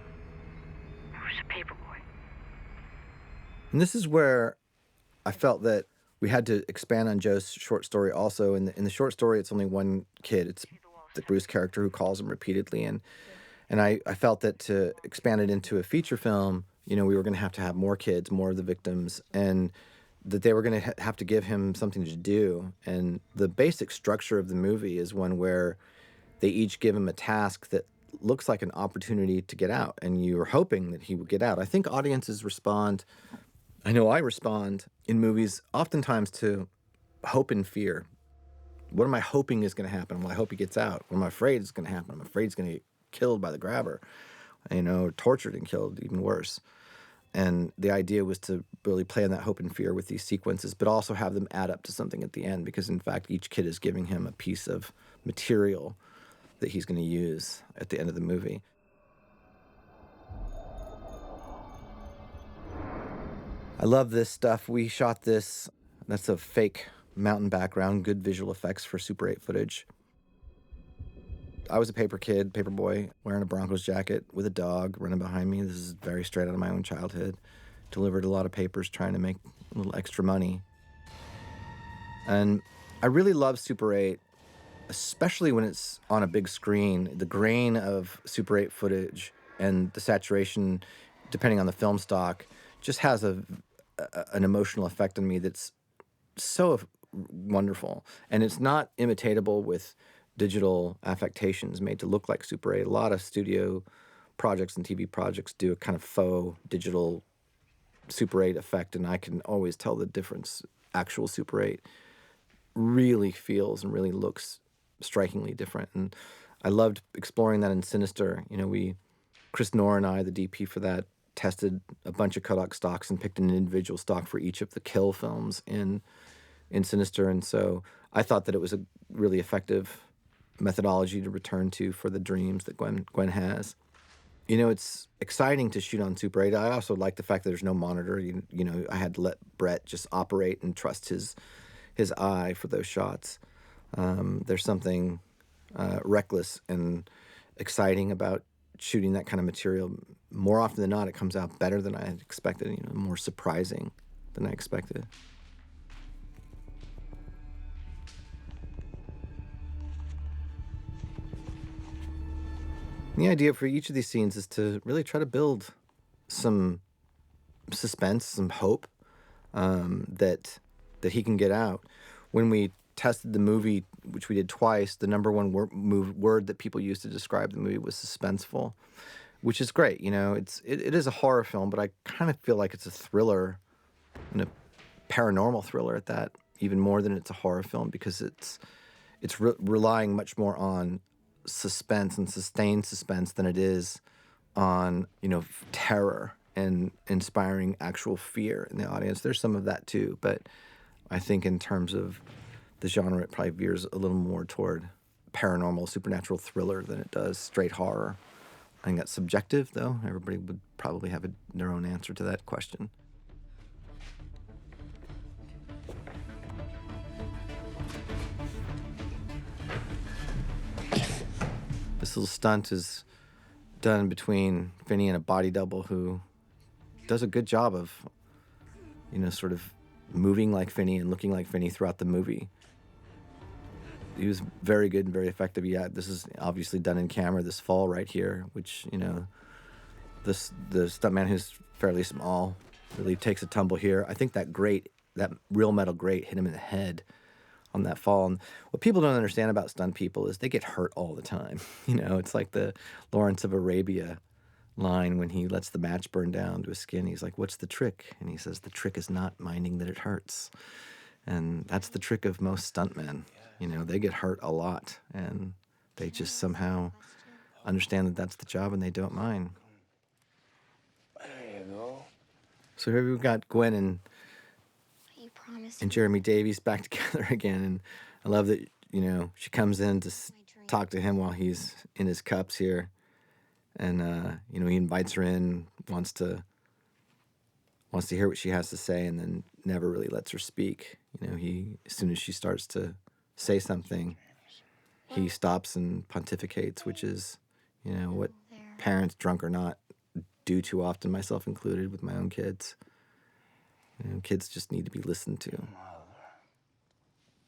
I was a paper boy. And this is where I felt that we had to expand on Joe's short story also. In the short story, it's only one kid. It's the Bruce character who calls him repeatedly. And I felt that to expand it into a feature film, we were going to have more kids, more of the victims, and that they were going to have to give him something to do. And the basic structure of the movie is one where they each give him a task that looks like an opportunity to get out, and you're hoping that he would get out. I think audiences respond, I know I respond in movies oftentimes to hope and fear. What am I hoping is going to happen? Well, I hope he gets out. What am I afraid is going to happen? I'm afraid he's going to get killed by the grabber, tortured and killed, even worse. And the idea was to really play on that hope and fear with these sequences, but also have them add up to something at the end, because in fact, each kid is giving him a piece of material that he's going to use at the end of the movie. I love this stuff. We shot this. That's a fake mountain background, good visual effects for Super 8 footage. I was a paper boy, wearing a Broncos jacket with a dog running behind me. This is very straight out of my own childhood. Delivered a lot of papers trying to make a little extra money. And I really love Super 8, especially when it's on a big screen. The grain of Super 8 footage and the saturation, depending on the film stock, just has an emotional effect on me that's so wonderful. And it's not imitatable with digital affectations made to look like Super 8. A lot of studio projects and TV projects do a kind of faux digital Super 8 effect, and I can always tell the difference. Actual Super 8 really feels and really looks strikingly different. And I loved exploring that in Sinister. You know, Chris Knorr and I, the DP for that, tested a bunch of Kodak stocks and picked an individual stock for each of the kill films in Sinister. And so I thought that it was a really effective methodology to return to for the dreams that Gwen has. You know, it's exciting to shoot on Super 8. I also like the fact that there's no monitor. You know, I had to let Brett just operate and trust his eye for those shots. There's something reckless and exciting about shooting that kind of material. More often than not, it comes out better than I had expected, you know, more surprising than I expected. The idea for each of these scenes is to really try to build some suspense, some hope that he can get out. When we tested the movie, which we did twice, the number one word that people used to describe the movie was suspenseful, which is great. You know, it is a horror film, but I kind of feel like it's a thriller, and a paranormal thriller at that, even more than it's a horror film, because it's relying much more on suspense and sustained suspense than it is on, you know, terror and inspiring actual fear in the audience. There's some of that too, but I think in terms of the genre, it probably veers a little more toward paranormal, supernatural thriller than it does straight horror. I think that's subjective, though. Everybody would probably have their own answer to that question. This little stunt is done between Finney and a body double who does a good job of, you know, sort of moving like Finney and looking like Finney throughout the movie. He was very good and very effective. Yeah, this is obviously done in camera, this fall right here, which, you know, the stuntman, who's fairly small, really takes a tumble here. I think that real metal grate hit him in the head on that fall. And what people don't understand about stunt people is they get hurt all the time. You know, it's like the Lawrence of Arabia line when he lets the match burn down to his skin. He's like, "What's the trick?" And he says, "The trick is not minding that it hurts." And that's the trick of most stuntmen. You know, they get hurt a lot, and they just somehow understand that that's the job, and they don't mind. There you go. So here we've got Gwen and You promised and Jeremy Davies back together again. And I love that, you know, she comes in to talk to him while he's in his cups here. And, you know, he invites her in, wants to hear what she has to say, and then never really lets her speak. You know, as soon as she starts to say something, he stops and pontificates, which is, you know, what parents, drunk or not, do too often, myself included, with my own kids. You know, kids just need to be listened to.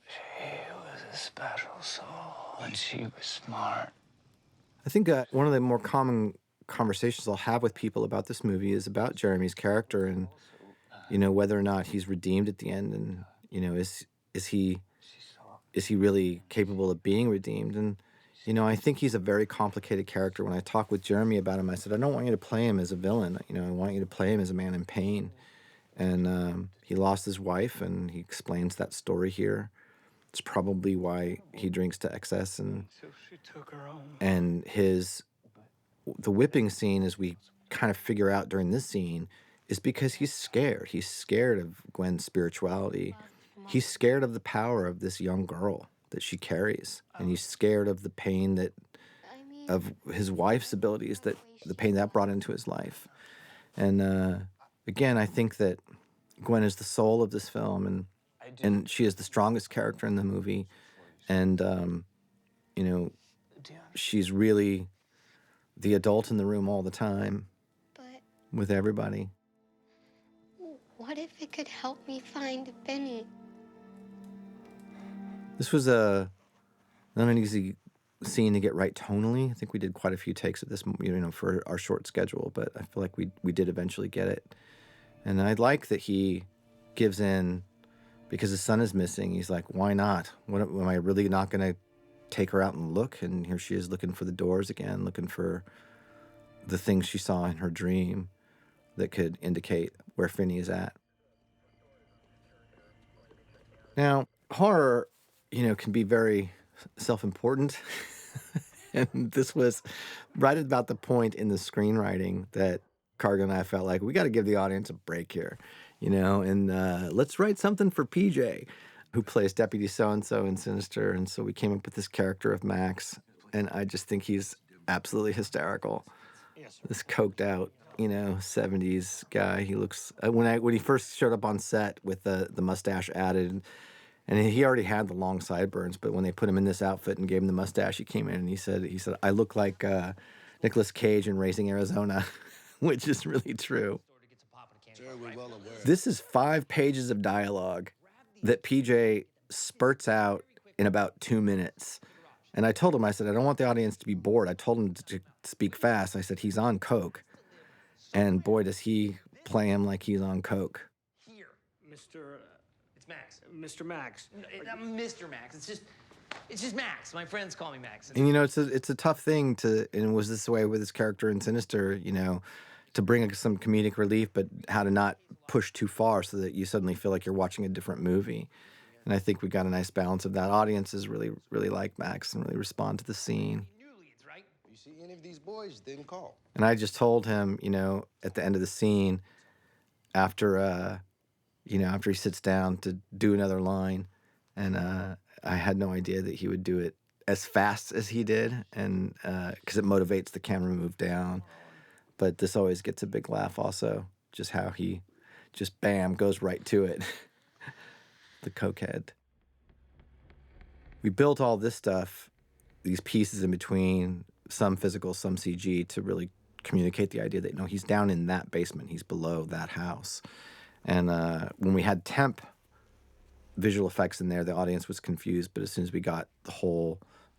She was a special soul, and she was smart. I think one of the more common conversations I'll have with people about this movie is about Jeremy's character and, you know, whether or not he's redeemed at the end, and, you know, is he really capable of being redeemed? And, you know, I think he's a very complicated character. When I talked with Jeremy about him, I said, I don't want you to play him as a villain. You know, I want you to play him as a man in pain. And he lost his wife, and he explains that story here. It's probably why he drinks to excess, and the whipping scene, as we kind of figure out during this scene, is because he's scared. He's scared of Gwen's spirituality. He's scared of the power of this young girl that she carries, and he's scared of the pain of his wife's abilities, the pain that brought into his life. And again, I think that Gwen is the soul of this film, and she is the strongest character in the movie. And, you know, she's really the adult in the room all the time with everybody. What if it could help me find Benny? This was not an easy scene to get right tonally. I think we did quite a few takes of this, you know, for our short schedule, but I feel like we did eventually get it. And I like that he gives in because his son is missing. He's like, why not? Am I really not going to take her out and look? And here she is looking for the doors again, looking for the things she saw in her dream that could indicate where Finney is at. Now, horror, you know, can be very self-important. And this was right about the point in the screenwriting that Cargill and I felt like we got to give the audience a break here, and let's write something for PJ, who plays Deputy So-and-so in Sinister. And so we came up with this character of Max, and I just think he's absolutely hysterical. This coked out, 70s guy. He looks, when he first showed up on set with the mustache added, and he already had the long sideburns, but when they put him in this outfit and gave him the mustache, he came in and he said, I look like Nicolas Cage in Raising Arizona, which is really true. This is 5 pages of dialogue that PJ spurts out in about 2 minutes. And I told him, I said, I don't want the audience to be bored. I told him to speak fast. I said, he's on coke. And boy, does he play him like he's on coke. Here, Mr. It's Max. Mr. Max. I'm Mr. Max. It's just Max. My friends call me Max. And it's a tough thing and it was this way with his character in Sinister, to bring some comedic relief, but how to not push too far so that you suddenly feel like you're watching a different movie. And I think we got a nice balance of that. Audiences really, really like Max and really respond to the scene. You see any of these boys, then call. And I just told him, at the end of the scene, after he sits down to do another line, and I had no idea that he would do it as fast as he did, and because it motivates the camera to move down. But this always gets a big laugh also, just how he just, bam, goes right to it. The cokehead. We built all this stuff, these pieces in between, some physical, some CG, to really communicate the idea that, he's down in that basement. He's below that house. And when we had temp visual effects in there, the audience was confused. But as soon as we got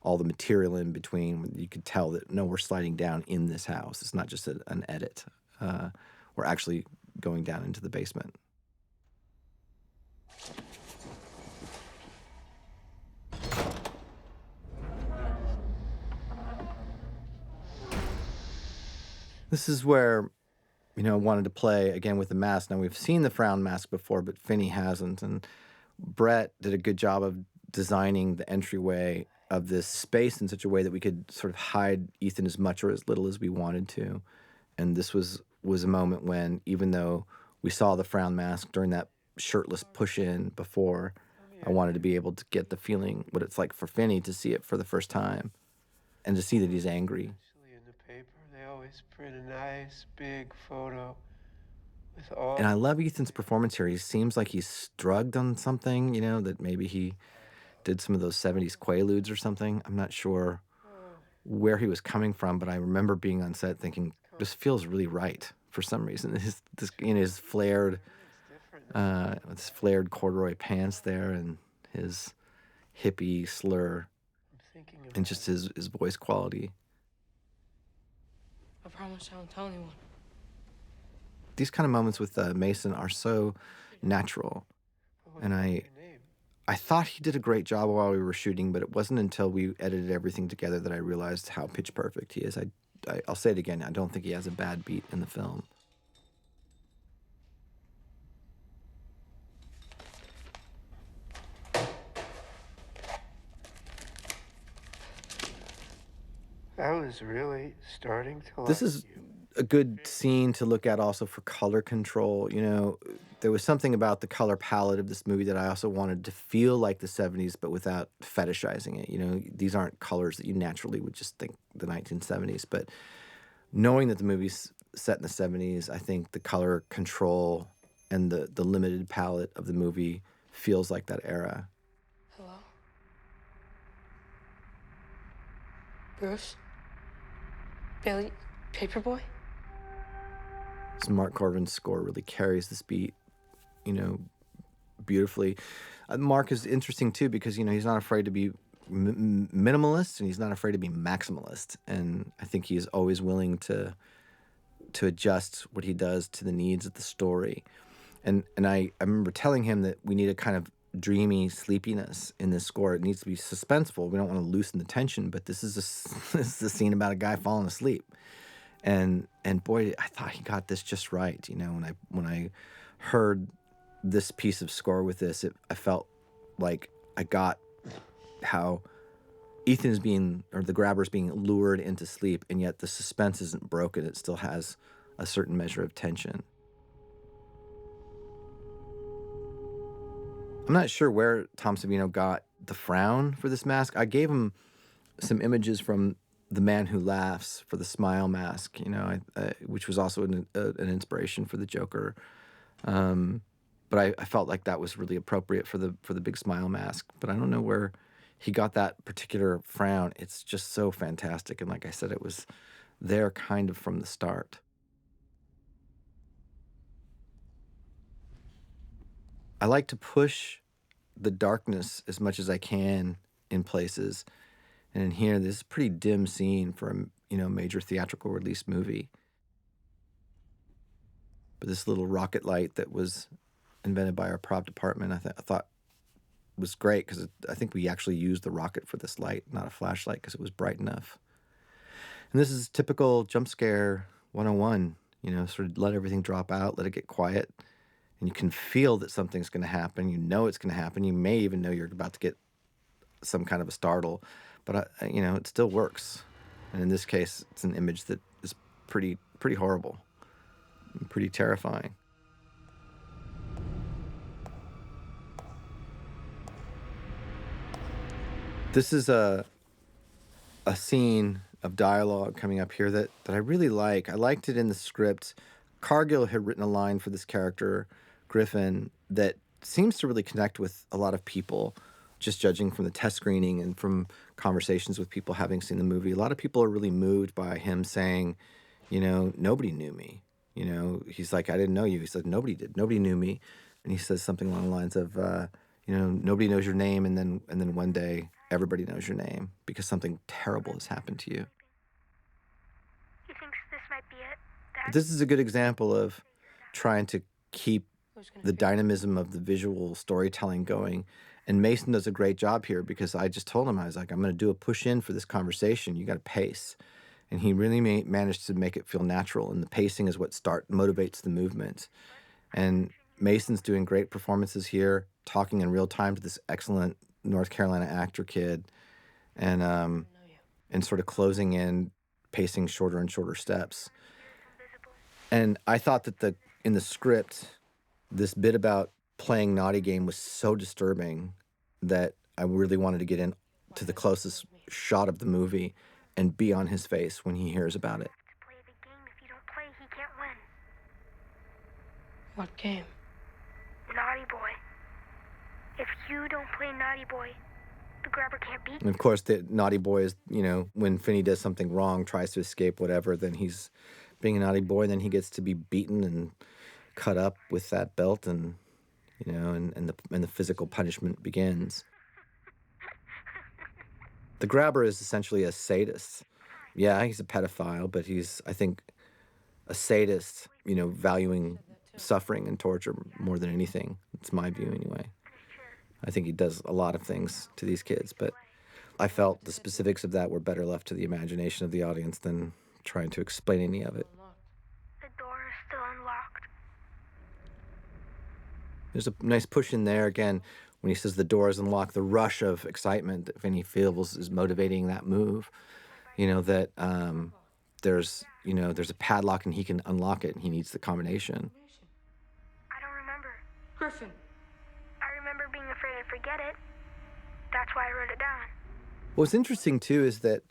all the material in between, you could tell that, no, we're sliding down in this house. It's not just an edit. We're actually going down into the basement. This is where, I wanted to play again with the mask. Now, we've seen the frown mask before, but Finney hasn't. And Brett did a good job of designing the entryway of this space in such a way that we could sort of hide Ethan as much or as little as we wanted to. And this was a moment when, even though we saw the frown mask during that shirtless push-in before, I wanted to be able to get the feeling, what it's like for Finney to see it for the first time and to see that he's angry. In the paper, they always print a nice big photo with all. And I love Ethan's performance here. He seems like he's drugged on something, that maybe he did some of those 70s Quaaludes or something. I'm not sure where he was coming from, but I remember being on set thinking, this feels really right for some reason. His flared, his flared corduroy pants there, and his hippie slur, and just his voice quality. I promise I won't tell anyone. These kind of moments with Mason are so natural, and I thought he did a great job while we were shooting, but it wasn't until we edited everything together that I realized how pitch perfect he is. I'll say it again, I don't think he has a bad beat in the film. I was really starting to like This is a good scene to look at also for color control. There was something about the color palette of this movie that I also wanted to feel like the 70s, but without fetishizing it. These aren't colors that you naturally would just think the 1970s, but knowing that the movie's set in the 70s, I think the color control and the limited palette of the movie feels like that era. Hello? Bruce? Billy? Paperboy? So Mark Corvin's score really carries this beat, beautifully. Mark is interesting too because, he's not afraid to be minimalist and he's not afraid to be maximalist. And I think he is always willing to adjust what he does to the needs of the story. And I remember telling him that we need a kind of dreamy sleepiness in this score. It needs to be suspenseful. We don't want to loosen the tension, but this is a scene about a guy falling asleep. And boy, I thought he got this just right. When I heard this piece of score with this, I felt like I got how Ethan is being, or the grabber is being lured into sleep, and yet the suspense isn't broken. It still has a certain measure of tension. I'm not sure where Tom Savino got the frown for this mask. I gave him some images from The Man Who Laughs for the smile mask, which was also an inspiration for the Joker. But I felt like that was really appropriate for the big smile mask. But I don't know where he got that particular frown. It's just so fantastic. And like I said, it was there kind of from the start. I like to push the darkness as much as I can in places. And in here, this is a pretty dim scene for a major theatrical release movie. But this little rocket light that was invented by our prop department, I thought was great because I think we actually used the rocket for this light, not a flashlight, because it was bright enough. And this is typical jump scare 101, sort of let everything drop out, let it get quiet. And you can feel that something's going to happen. You know it's going to happen. You may even know you're about to get some kind of a startle. But, it still works. And in this case, it's an image that is pretty horrible and pretty terrifying. This is a scene of dialogue coming up here that I really like. I liked it in the script. Cargill had written a line for this character, Griffin, that seems to really connect with a lot of people, just judging from the test screening and from conversations with people having seen the movie. A lot of people are really moved by him saying, nobody knew me. He's like, I didn't know you. He said, nobody did. Nobody knew me. And he says something along the lines of, nobody knows your name, and then one day everybody knows your name because something terrible has happened to you. He thinks this might be it, Dad? This is a good example of trying to keep the dynamism of the visual storytelling going. And Mason does a great job here because I just told him, I was like, I'm going to do a push in for this conversation. You got to pace. And he really managed to make it feel natural. And the pacing is what motivates the movement. And Mason's doing great performances here, talking in real time to this excellent North Carolina actor kid, and sort of closing in, pacing shorter and shorter steps. And I thought that in the script, this bit about playing naughty game was so disturbing that I really wanted to get in to the closest shot of the movie and be on his face when he hears about it. To play the game, if you don't play, he can't win. What game? Naughty Boy. If you don't play Naughty Boy, the grabber can't beat you. And of course, the naughty boy is, when Finney does something wrong, tries to escape whatever, then he's being a naughty boy, and then he gets to be beaten and cut up with that belt, and and the physical punishment begins. The grabber is essentially a sadist. Yeah, he's a pedophile, but he's, I think, a sadist, valuing suffering and torture more than anything. It's my view anyway. I think he does a lot of things to these kids, but I felt the specifics of that were better left to the imagination of the audience than trying to explain any of it. The door is still unlocked. There's a nice push in there again when he says the door is unlocked. The rush of excitement that Finney feels is motivating that move. That there's a padlock and he can unlock it, and he needs the combination. I don't remember. Griffin. I remember being afraid I'd forget it. That's why I wrote it down. What's interesting too is that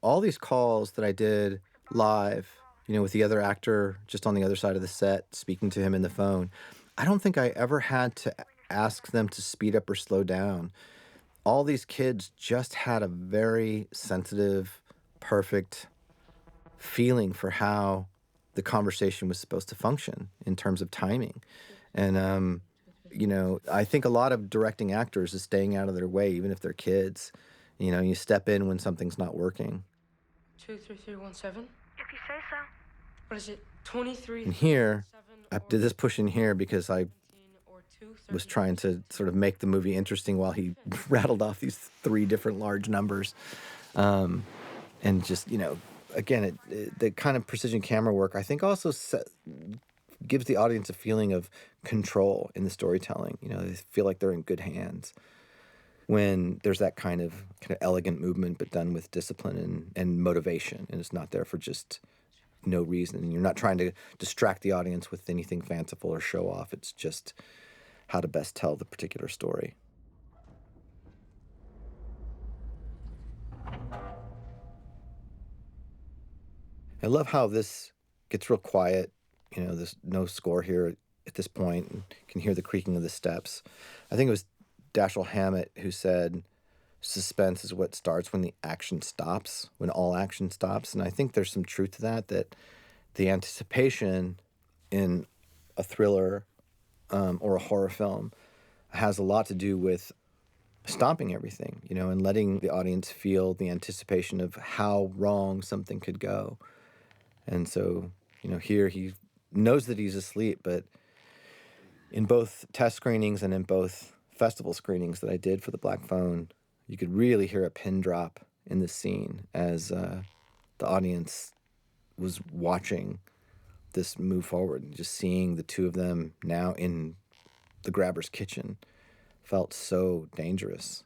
all these calls that I did live, with the other actor just on the other side of the set, speaking to him in the phone, I don't think I ever had to ask them to speed up or slow down. All these kids just had a very sensitive, perfect feeling for how the conversation was supposed to function in terms of timing. And, I think a lot of directing actors is staying out of their way, even if they're kids. You step in when something's not working. 23317. If you say so. What is it? 23. And here, I did this push in here because I was trying to sort of make the movie interesting while he rattled off these 3 different large numbers. And just, again, the kind of precision camera work, I think also gives the audience a feeling of control in the storytelling. They feel like they're in good hands. when there's that kind of elegant movement, but done with discipline and motivation, and it's not there for just no reason. And you're not trying to distract the audience with anything fanciful or show off. It's just how to best tell the particular story. I love how this gets real quiet. You know, there's no score here at this point. And you can hear the creaking of the steps. I think it was Dashiell Hammett who said, suspense is what starts when the action stops, when all action stops. And I think there's some truth to that, that the anticipation in a thriller or a horror film has a lot to do with stopping everything, you know, and letting the audience feel the anticipation of how wrong something could go. And so, you know, here he knows that he's asleep, but in both test screenings and in both festival screenings that I did for the Black Phone, you could really hear a pin drop in this scene as the audience was watching this move forward. And just seeing the two of them now in the grabber's kitchen felt so dangerous.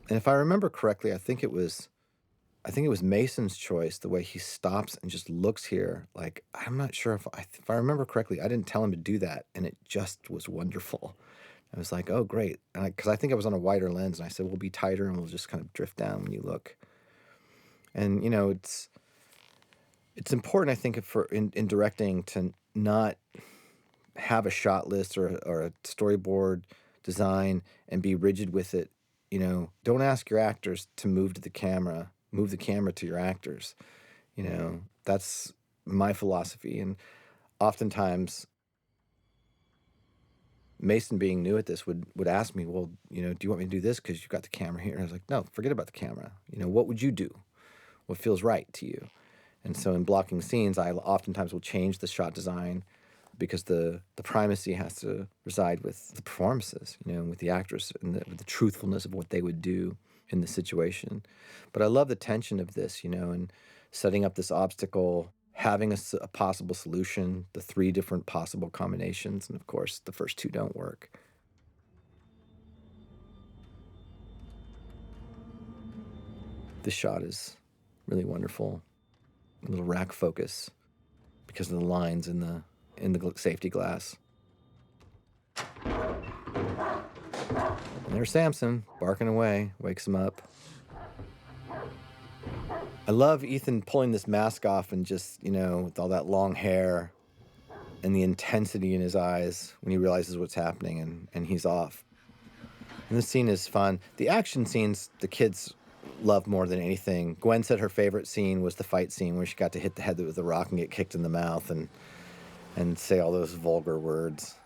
And if I remember correctly, I think it was Mason's choice, the way he stops and just looks here. Like, I'm not sure if I remember correctly, I didn't tell him to do that, and it just was wonderful. I was like, oh, great. Because I think I was on a wider lens, and I said, we'll be tighter, and we'll just kind of drift down when you look. And, you know, it's important, I think, in directing to not have a shot list or a storyboard design and be rigid with it. You know, don't ask your actors to move the camera to your actors. You know, that's my philosophy. And oftentimes, Mason, being new at this, would ask me, well, you know, do you want me to do this because you've got the camera here? And I was like, no, forget about the camera. You know, what would you do? What feels right to you? And so in blocking scenes, I oftentimes will change the shot design because the primacy has to reside with the performances, you know, and with the actors and the truthfulness of what they would do in the situation. But I love the tension of this, you know, and setting up this obstacle, having a possible solution, the 3 different possible combinations, and of course, the first 2 don't work. This shot is really wonderful. A little rack focus because of the lines in the safety glass. And there's Samson barking away, wakes him up. I love Ethan pulling this mask off and just, you know, with all that long hair and the intensity in his eyes when he realizes what's happening, and he's off. And this scene is fun. The action scenes, the kids love more than anything. Gwen said her favorite scene was the fight scene where she got to hit the head with a rock and get kicked in the mouth and say all those vulgar words.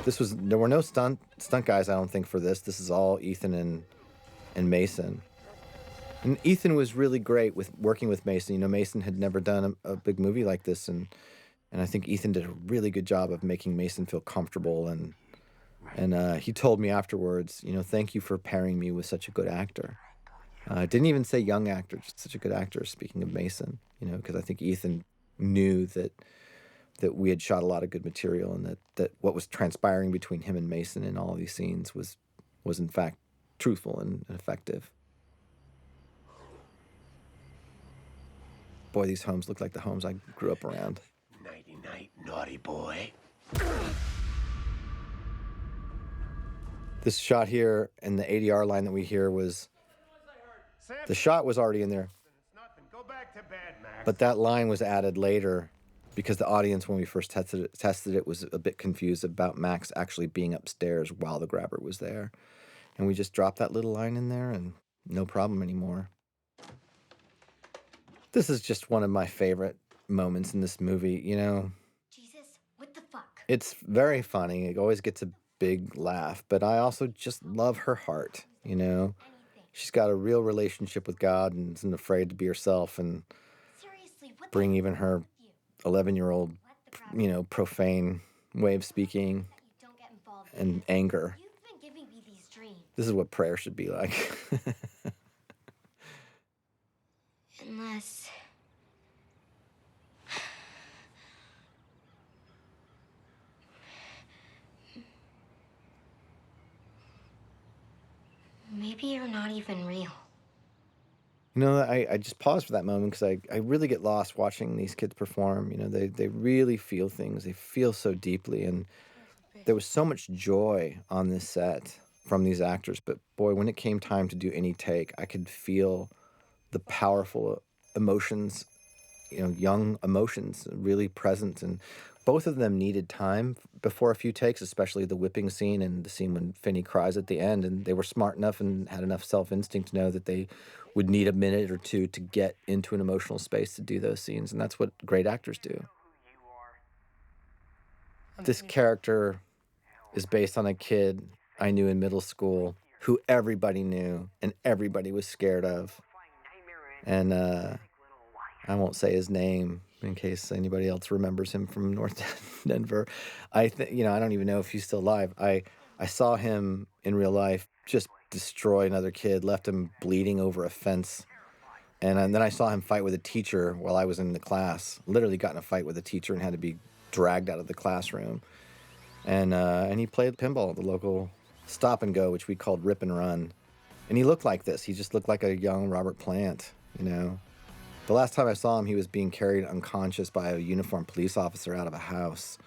There were no stunt guys, I don't think, for this. This is all Ethan and Mason. And Ethan was really great with working with Mason. You know, Mason had never done a big movie like this, and I think Ethan did a really good job of making Mason feel comfortable. And he told me afterwards, you know, thank you for pairing me with such a good actor. Didn't even say young actor, just such a good actor, speaking of Mason, you know, because I think Ethan knew that we had shot a lot of good material, and that what was transpiring between him and Mason in all of these scenes was in fact truthful and effective. Boy, these homes look like the homes I grew up around. Nighty-night, naughty boy. This shot here and the ADR line that we hear the shot was already in there, but that line was added later because the audience, when we first tested it, was a bit confused about Max actually being upstairs while the grabber was there. And we just dropped that little line in there, and no problem anymore. This is just one of my favorite moments in this movie, you know. Jesus, what the fuck? It's very funny. It always gets a big laugh, but I also just love her heart, you know. She's got a real relationship with God and isn't afraid to be herself and bring even her 11-year-old, you know, profane way of speaking and anger. You've been giving me these dreams. This is what prayer should be like. maybe you're not even real. You know, I just pause for that moment because I really get lost watching these kids perform. You know, they really feel things. They feel so deeply. And there was so much joy on this set from these actors. But boy, when it came time to do any take, I could feel the powerful emotions, you know, young emotions really present. And both of them needed time before a few takes, especially the whipping scene and the scene when Finney cries at the end. And they were smart enough and had enough self-instinct to know that they would need a minute or two to get into an emotional space to do those scenes. And that's what great actors do. This character is based on a kid I knew in middle school who everybody knew and everybody was scared of. And I won't say his name in case anybody else remembers him from North Denver. I think, you know, I don't even know if he's still alive. I saw him in real life just destroy another kid, left him bleeding over a fence. And then I saw him fight with a teacher while I was in the class. Literally got in a fight with a teacher and had to be dragged out of the classroom. And he played pinball at the local stop and go, which we called Rip and Run. And he looked like this. He just looked like a young Robert Plant, you know. The last time I saw him, he was being carried unconscious by a uniformed police officer out of a house.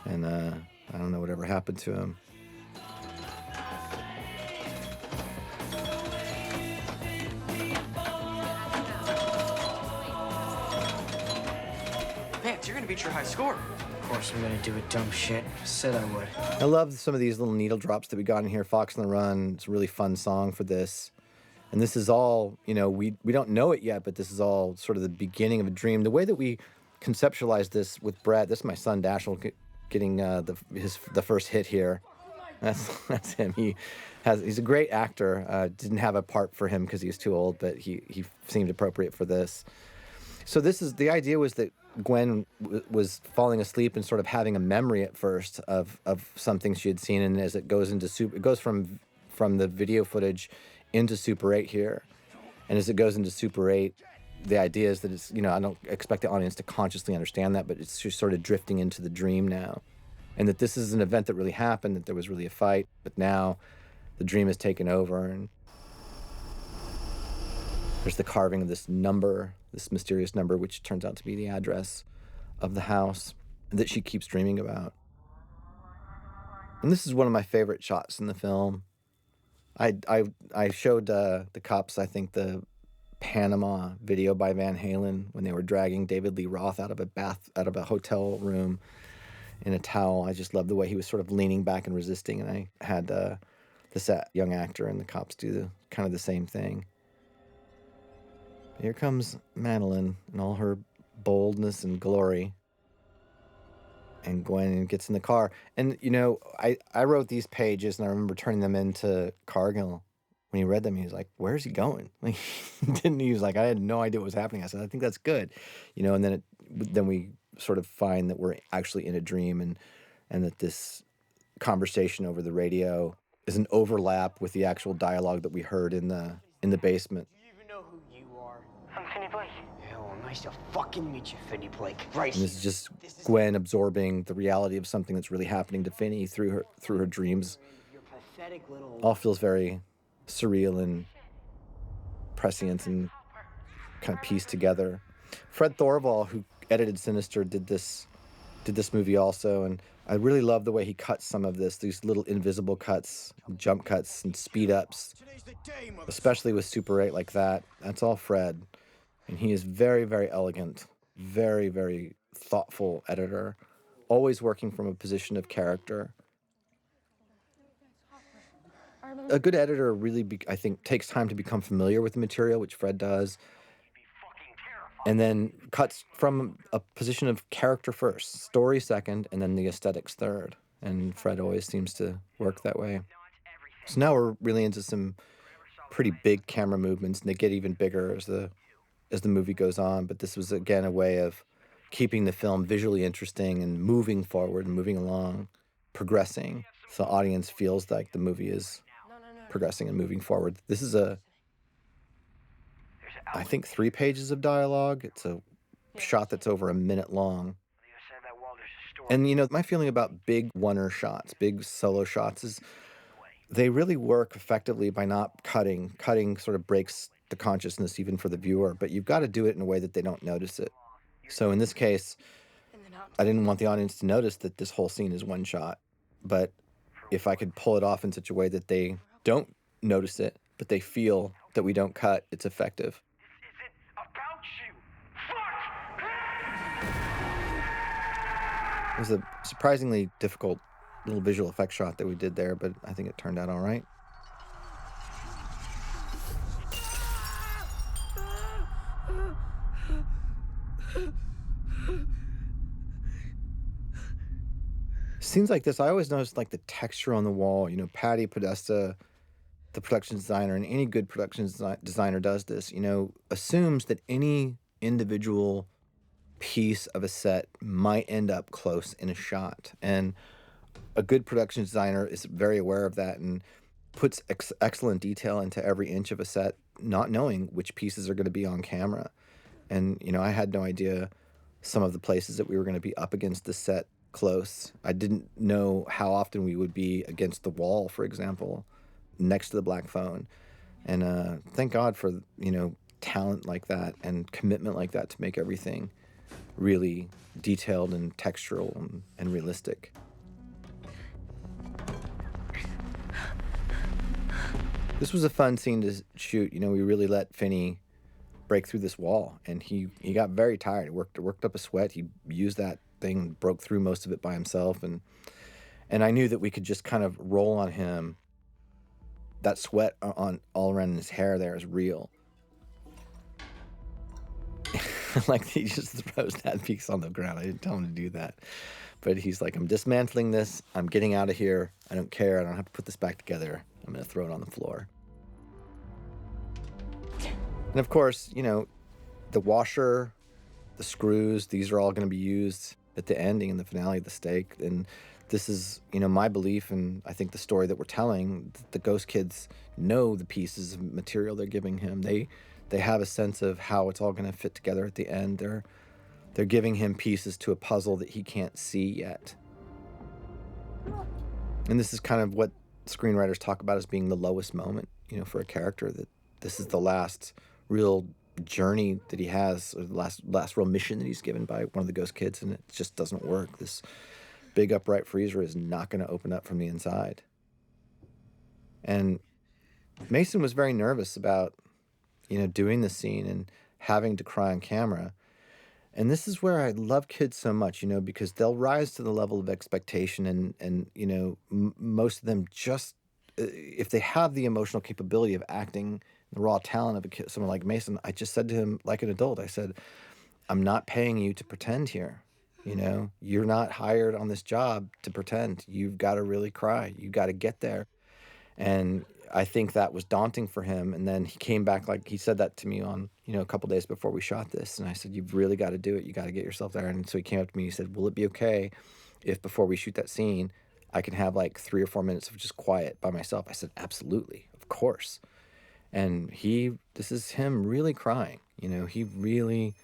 And I don't know whatever happened to him. Vance, you're gonna beat your high score. Of course I'm gonna do a dumb shit. Said I would. I love some of these little needle drops that we got in here. Fox on the Run, it's a really fun song for this. And this is all, you know, we don't know it yet, but this is all sort of the beginning of a dream. The way that we conceptualize this with Brett, this is my son Dashiell getting the first hit here. That's him. He's a great actor. Didn't have a part for him because he's too old, but he seemed appropriate for this. So the idea was that Gwen was falling asleep and sort of having a memory at first of something she had seen, and as it goes from the video footage into Super 8 here. And as it goes into Super 8, the idea is that it's, you know, I don't expect the audience to consciously understand that, but it's just sort of drifting into the dream now. And that this is an event that really happened, that there was really a fight, but now the dream has taken over. And there's the carving of this number, this mysterious number, which turns out to be the address of the house that she keeps dreaming about. And this is one of my favorite shots in the film. I showed the cops, I think, the Panama video by Van Halen when they were dragging David Lee Roth out of a hotel room in a towel. I just loved the way he was sort of leaning back and resisting, and I had this young actor and the cops do kind of the same thing. Here comes Madeline in all her boldness and glory. And Gwen gets in the car. And, you know, I wrote these pages, and I remember turning them into Cargill. When he read them, he was like, where's he going? Like, he was like, I had no idea what was happening. I said, I think that's good. You know, and then we sort of find that we're actually in a dream, and that this conversation over the radio is an overlap with the actual dialogue that we heard in the basement. Do you even know who you are? I'm Finney Blake. Hell, nice to fucking meet you, Finney Blake. Right. And this is just Gwen absorbing the reality of something that's really happening to Finney through her dreams. Your pathetic little... All feels very surreal and prescient and kind of pieced together. Fred Thorvall, who edited Sinister, did this movie also, and I really love the way he cuts some of these little invisible cuts, jump cuts, and speed ups, especially with Super 8 like that. That's all Fred. And he is very, very elegant, very, very thoughtful editor, always working from a position of character. A good editor really, I think, takes time to become familiar with the material, which Fred does, and then cuts from a position of character first, story second, and then the aesthetics third. And Fred always seems to work that way. So now we're really into some pretty big camera movements, and they get even bigger as the movie goes on. But this was, again, a way of keeping the film visually interesting and moving forward and moving along, progressing. So the audience feels like the movie is progressing and moving forward. This is I think 3 pages of dialogue. It's a shot that's over a minute long. And, you know, my feeling about big one-er shots, big solo shots is they really work effectively by not cutting. Cutting sort of breaks the consciousness even for the viewer, but you've got to do it in a way that they don't notice it. So in this case, I didn't want the audience to notice that this whole scene is one shot, but if I could pull it off in such a way that they don't notice it, but they feel that we don't cut, it's effective. It was a surprisingly difficult little visual effect shot that we did there, but I think it turned out all right. Scenes like this, I always notice like the texture on the wall. You know, Patty Podesta, the production designer, and any good production designer does this, you know, assumes that any individual piece of a set might end up close in a shot. And a good production designer is very aware of that and puts excellent detail into every inch of a set, not knowing which pieces are going to be on camera. And, you know, I had no idea some of the places that we were going to be up against the set close. I didn't know how often we would be against the wall, for example, next to the black phone. And thank God for, you know, talent like that and commitment like that to make everything really detailed and textural and realistic. This was a fun scene to shoot. You know, we really let Finney break through this wall, and he got very tired. He worked up a sweat. He used that thing, broke through most of it by himself, and I knew that we could just kind of roll on him. That sweat on all around his hair there is real. Like, he just throws that piece on the ground. I didn't tell him to do that, but he's like, I'm dismantling this. I'm getting out of here. I don't care. I don't have to put this back together. I'm going to throw it on the floor. And of course, you know, the washer, the screws, these are all going to be used at the ending and the finale of the stake. And this is, you know, my belief, and I think the story that we're telling. The Ghost Kids know the pieces of material they're giving him. They have a sense of how it's all going to fit together at the end. They're giving him pieces to a puzzle that he can't see yet. And this is kind of what screenwriters talk about as being the lowest moment, you know, for a character, that this is the last real journey that he has, or the last real mission that he's given by one of the Ghost Kids, and it just doesn't work. This big upright freezer is not going to open up from the inside. And Mason was very nervous about, you know, doing the scene and having to cry on camera. And this is where I love kids so much, you know, because they'll rise to the level of expectation, and you know, most of them just, if they have the emotional capability of acting, the raw talent of a kid, someone like Mason, I just said to him like an adult, I said, I'm not paying you to pretend here. You know, you're not hired on this job to pretend. You've got to really cry. You got to get there. And I think that was daunting for him. And then he came back, like he said that to me on, you know, a couple days before we shot this. And I said, you've really got to do it. You got to get yourself there. And so he came up to me, he said, will it be okay if before we shoot that scene, I can have like 3 or 4 minutes of just quiet by myself? I said, absolutely, of course. And this is him really crying. You know, he really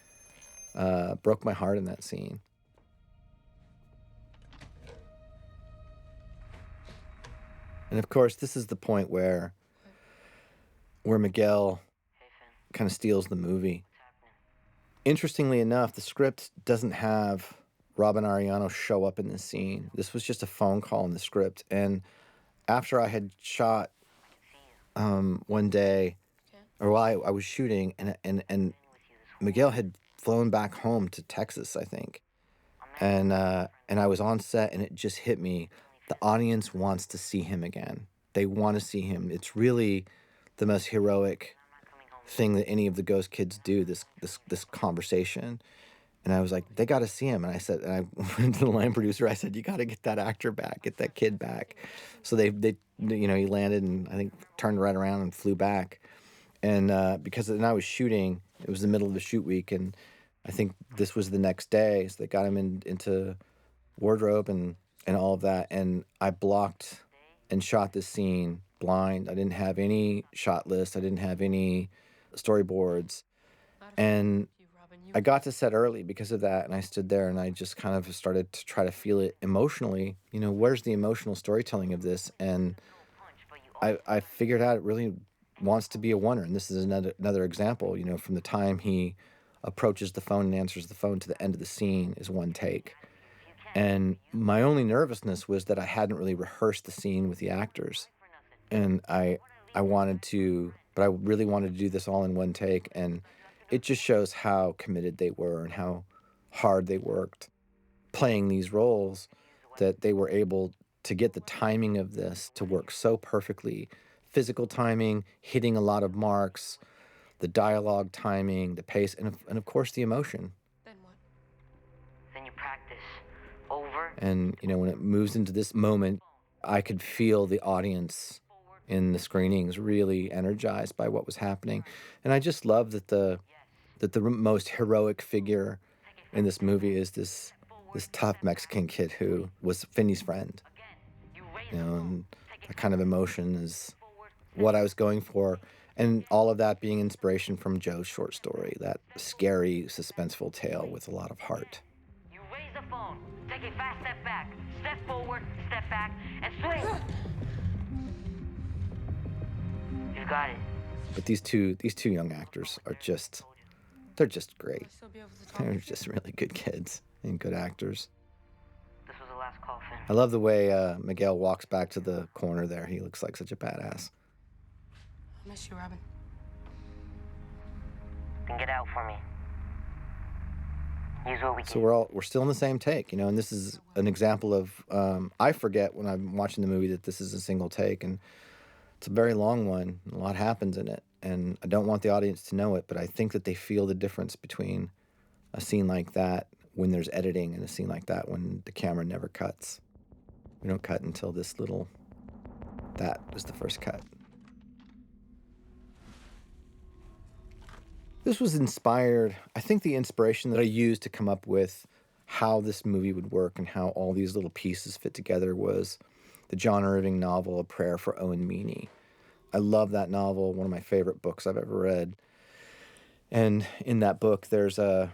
broke my heart in that scene. And of course, this is the point where Miguel kind of steals the movie. Interestingly enough, the script doesn't have Robin Arellano show up in this scene. This was just a phone call in the script. And after I had shot one day, or while I was shooting, and Miguel had flown back home to Texas, I think. And I was on set, and it just hit me. The audience wants to see him again. They want to see him. It's really the most heroic thing that any of the Ghost Kids do, this conversation. And I was like, they got to see him. And I said, and I went to the line producer, I said, you got to get that actor back, get that kid back. So they you know, he landed and I think turned right around and flew back. And because then I was shooting, it was the middle of the shoot week, and I think this was the next day. So they got him into wardrobe and all of that. And I blocked and shot this scene blind. I didn't have any shot list. I didn't have any storyboards. And I got to set early because of that. And I stood there and I just kind of started to try to feel it emotionally. You know, where's the emotional storytelling of this? And I figured out it really wants to be a oner, and this is another example. You know, from the time he approaches the phone and answers the phone to the end of the scene is one take. And my only nervousness was that I hadn't really rehearsed the scene with the actors, and I wanted to, but I really wanted to do this all in one take, and it just shows how committed they were and how hard they worked playing these roles, that they were able to get the timing of this to work so perfectly. Physical timing, hitting a lot of marks, the dialogue timing, the pace, and of course the emotion. Then what? Then you practice over. And, you know, when it moves into this moment, I could feel the audience in the screenings really energized by what was happening. And I just love that the most heroic figure in this movie is this tough Mexican kid who was Finney's friend. You know, and that kind of emotion is what I was going for. And all of that being inspiration from Joe's short story, that scary, suspenseful tale with a lot of heart. You raise the phone, take a fast step back, step forward, step back, and swing. You got it. But these two young actors are they're just great. Still be able to talk. They're just really good kids and good actors. This was the last call, Finn. I love the way Miguel walks back to the corner there. He looks like such a badass. I miss you, Robin. Then get out for me. Use what we can. So we're still in the same take, you know, and this is an example of I forget when I'm watching the movie that this is a single take, and it's a very long one. A lot happens in it, and I don't want the audience to know it, but I think that they feel the difference between a scene like that when there's editing and a scene like that when the camera never cuts. We don't cut until that was the first cut. This was inspired, I think the inspiration that I used to come up with how this movie would work and how all these little pieces fit together was the John Irving novel, A Prayer for Owen Meany. I love that novel, one of my favorite books I've ever read. And in that book, there's a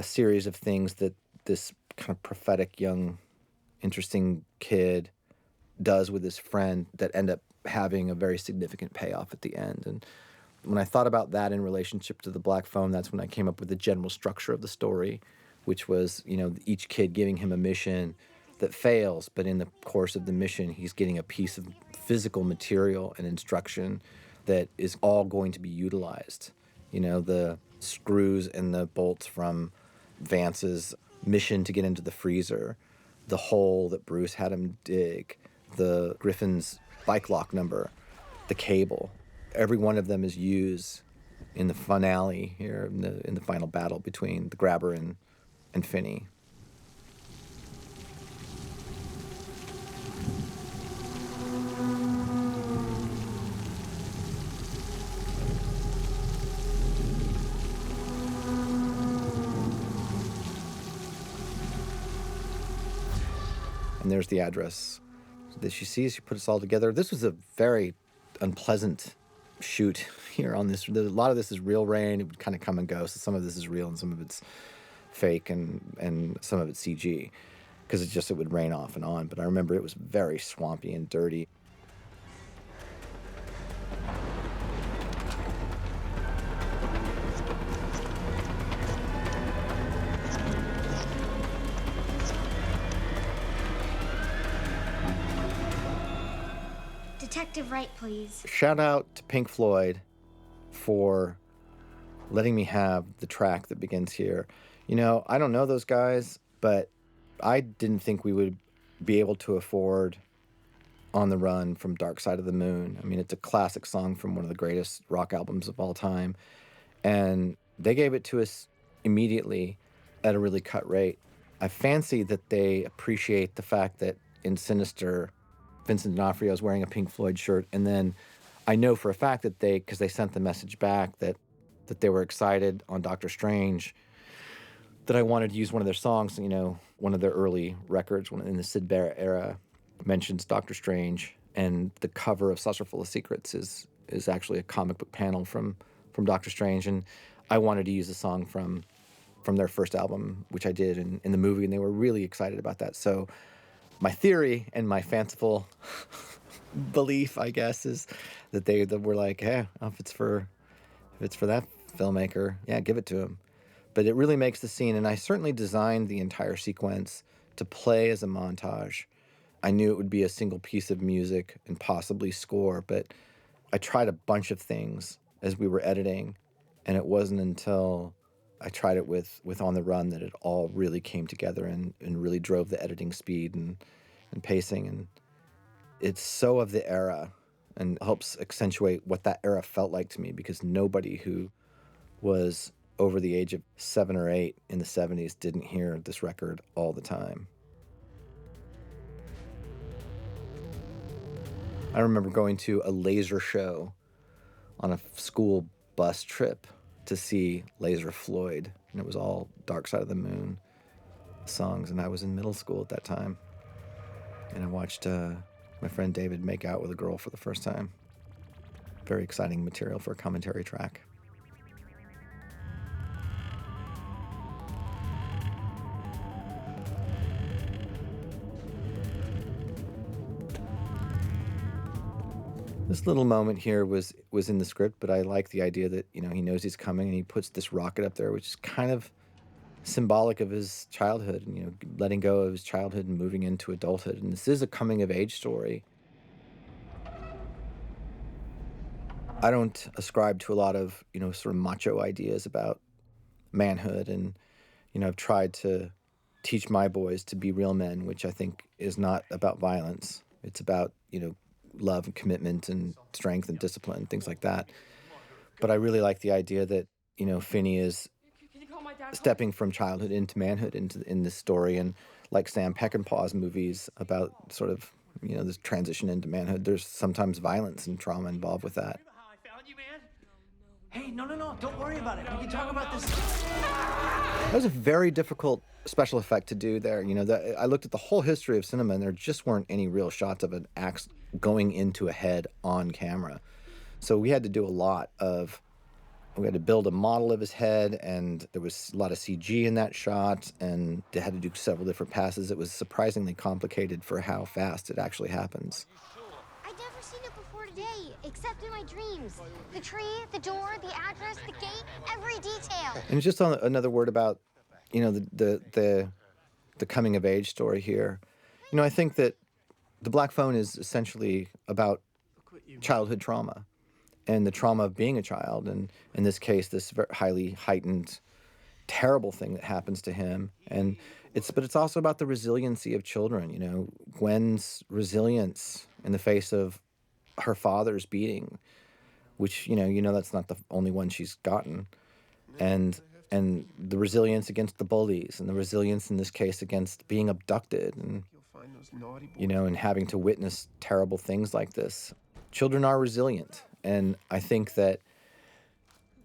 series of things that this kind of prophetic, young, interesting kid does with his friend that end up having a very significant payoff at the end. And when I thought about that in relationship to the Black Phone, that's when I came up with the general structure of the story, which was, you know, each kid giving him a mission that fails, but in the course of the mission, he's getting a piece of physical material and instruction that is all going to be utilized. You know, the screws and the bolts from Vance's mission to get into the freezer, the hole that Bruce had him dig, the Griffin's bike lock number, the cable. Every one of them is used in the finale here, in the final battle between the Grabber and Finney. And there's the address that she sees. She puts us all together. This was a very unpleasant shoot here on this. A lot of this is real rain. It would kind of come and go. So some of this is real and some of it's fake and some of it's CG because it would rain off and on. But I remember it was very swampy and dirty. Detective Wright, please. Shout out to Pink Floyd for letting me have the track that begins here. You know, I don't know those guys, but I didn't think we would be able to afford On the Run from Dark Side of the Moon. I mean, it's a classic song from one of the greatest rock albums of all time. And they gave it to us immediately at a really cut rate. I fancy that they appreciate the fact that in Sinister, Vincent D'Onofrio is wearing a Pink Floyd shirt, and then I know for a fact that because they sent the message back that they were excited on Doctor Strange, that I wanted to use one of their songs. You know, one of their early records in the Syd Barrett era mentions Doctor Strange, and the cover of Saucer Full of Secrets is actually a comic book panel from Doctor Strange, and I wanted to use a song from their first album, which I did in the movie, and they were really excited about that. So my theory and my fanciful belief, I guess, is that they that were like, hey, if it's for that filmmaker, yeah, give it to him. But it really makes the scene, and I certainly designed the entire sequence to play as a montage. I knew it would be a single piece of music and possibly score, but I tried a bunch of things as we were editing, and it wasn't until I tried it with On the Run that it all really came together and really drove the editing speed and pacing. And it's so of the era and helps accentuate what that era felt like to me, because nobody who was over the age of 7 or 8 in the 70s didn't hear this record all the time. I remember going to a laser show on a school bus trip to see Laser Floyd, and it was all Dark Side of the Moon songs, and I was in middle school at that time. And I watched my friend David make out with a girl for the first time. Very exciting material for a commentary track. This little moment here was in the script, but I like the idea that, you know, he knows he's coming and he puts this rocket up there, which is kind of symbolic of his childhood and, you know, letting go of his childhood and moving into adulthood. And this is a coming of age story. I don't ascribe to a lot of, you know, sort of macho ideas about manhood. And, you know, I've tried to teach my boys to be real men, which I think is not about violence. It's about, you know, love and commitment and strength and discipline, things like that. But I really like the idea that, you know, Finney is stepping from childhood into manhood in this story. And like Sam Peckinpah's movies about sort of, you know, this transition into manhood, there's sometimes violence and trauma involved with that. Hey, no, don't worry about it. We can talk about this. That was a very difficult special effect to do there. You know, I looked at the whole history of cinema, and there just weren't any real shots of an axe going into a head on camera. So we had to do we had to build a model of his head, and there was a lot of CG in that shot, and they had to do several different passes. It was surprisingly complicated for how fast it actually happens. I'd never seen it before today, except in my dreams. The tree, the door, the address, the gate, every detail. And just on another word about, you know, the coming of age story here. You know, I think that The Black Phone is essentially about childhood trauma and the trauma of being a child. And in this case, this very highly heightened, terrible thing that happens to him. And but it's also about the resiliency of children. You know, Gwen's resilience in the face of her father's beating, which, you know, that's not the only one she's gotten. And the resilience against the bullies, and the resilience in this case against being abducted, and, you know, and having to witness terrible things like this. Children are resilient, and I think that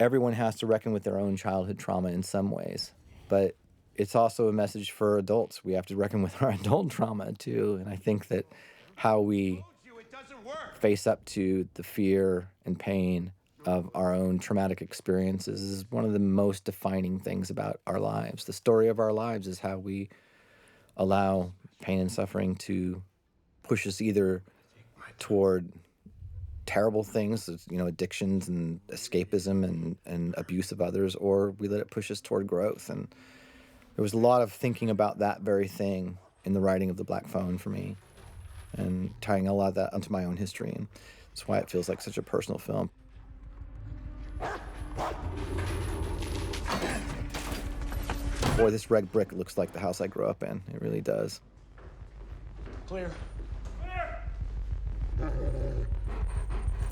everyone has to reckon with their own childhood trauma in some ways, but it's also a message for adults. We have to reckon with our adult trauma too, and I think that how we face up to the fear and pain of our own traumatic experiences is one of the most defining things about our lives. The story of our lives is how we allow pain and suffering to push us either toward terrible things, you know, addictions and escapism and abuse of others, or we let it push us toward growth. And there was a lot of thinking about that very thing in the writing of The Black Phone for me, and tying a lot of that onto my own history. And that's why it feels like such a personal film. Boy, this red brick looks like the house I grew up in. It really does. Clear.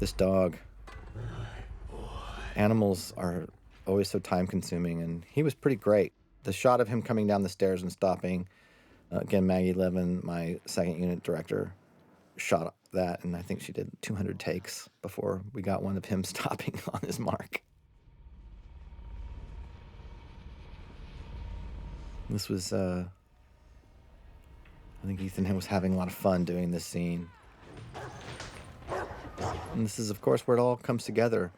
This dog. Animals are always so time-consuming, and he was pretty great. The shot of him coming down the stairs and stopping, again, Maggie Levin, my second unit director, shot that, and I think she did 200 takes before we got one of him stopping on his mark. This was, I think Ethan was having a lot of fun doing this scene. And this is, of course, where it all comes together.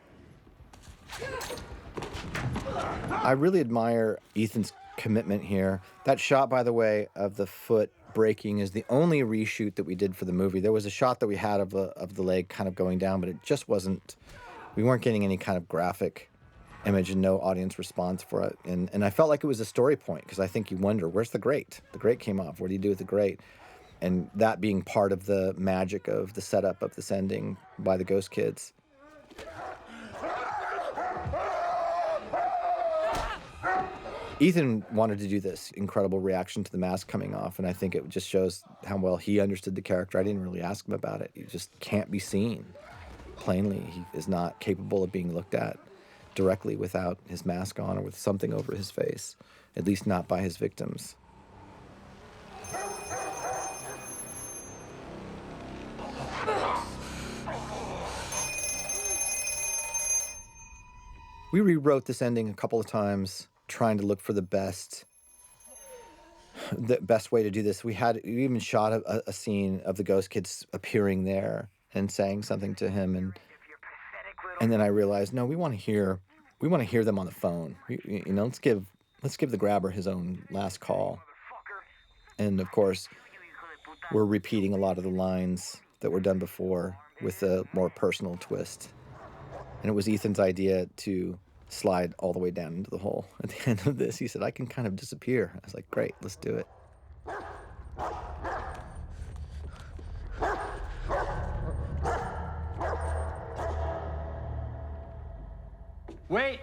I really admire Ethan's commitment here. That shot, by the way, of the foot breaking is the only reshoot that we did for the movie. There was a shot that we had of the leg kind of going down, but it just wasn't, we weren't getting any kind of graphic image and no audience response for it. And I felt like it was a story point, because I think you wonder, where's the grate? The grate came off. What do you do with the grate? And that being part of the magic of the setup of this ending by the Ghost Kids. Ethan wanted to do this incredible reaction to the mask coming off, and I think it just shows how well he understood the character. I didn't really ask him about it. He just can't be seen. Plainly, he is not capable of being looked at directly without his mask on or with something over his face, at least not by his victims. We rewrote this ending a couple of times, trying to look for the best way to do this. We even shot a scene of the Ghost Kids appearing there and saying something to him, and then I realized, no, we want to hear them on the phone. Let's give the grabber his own last call. And of course, we're repeating a lot of the lines that were done before with a more personal twist. And it was Ethan's idea to slide all the way down into the hole at the end of this. He said, I can kind of disappear. I was like, great, let's do it. Wait!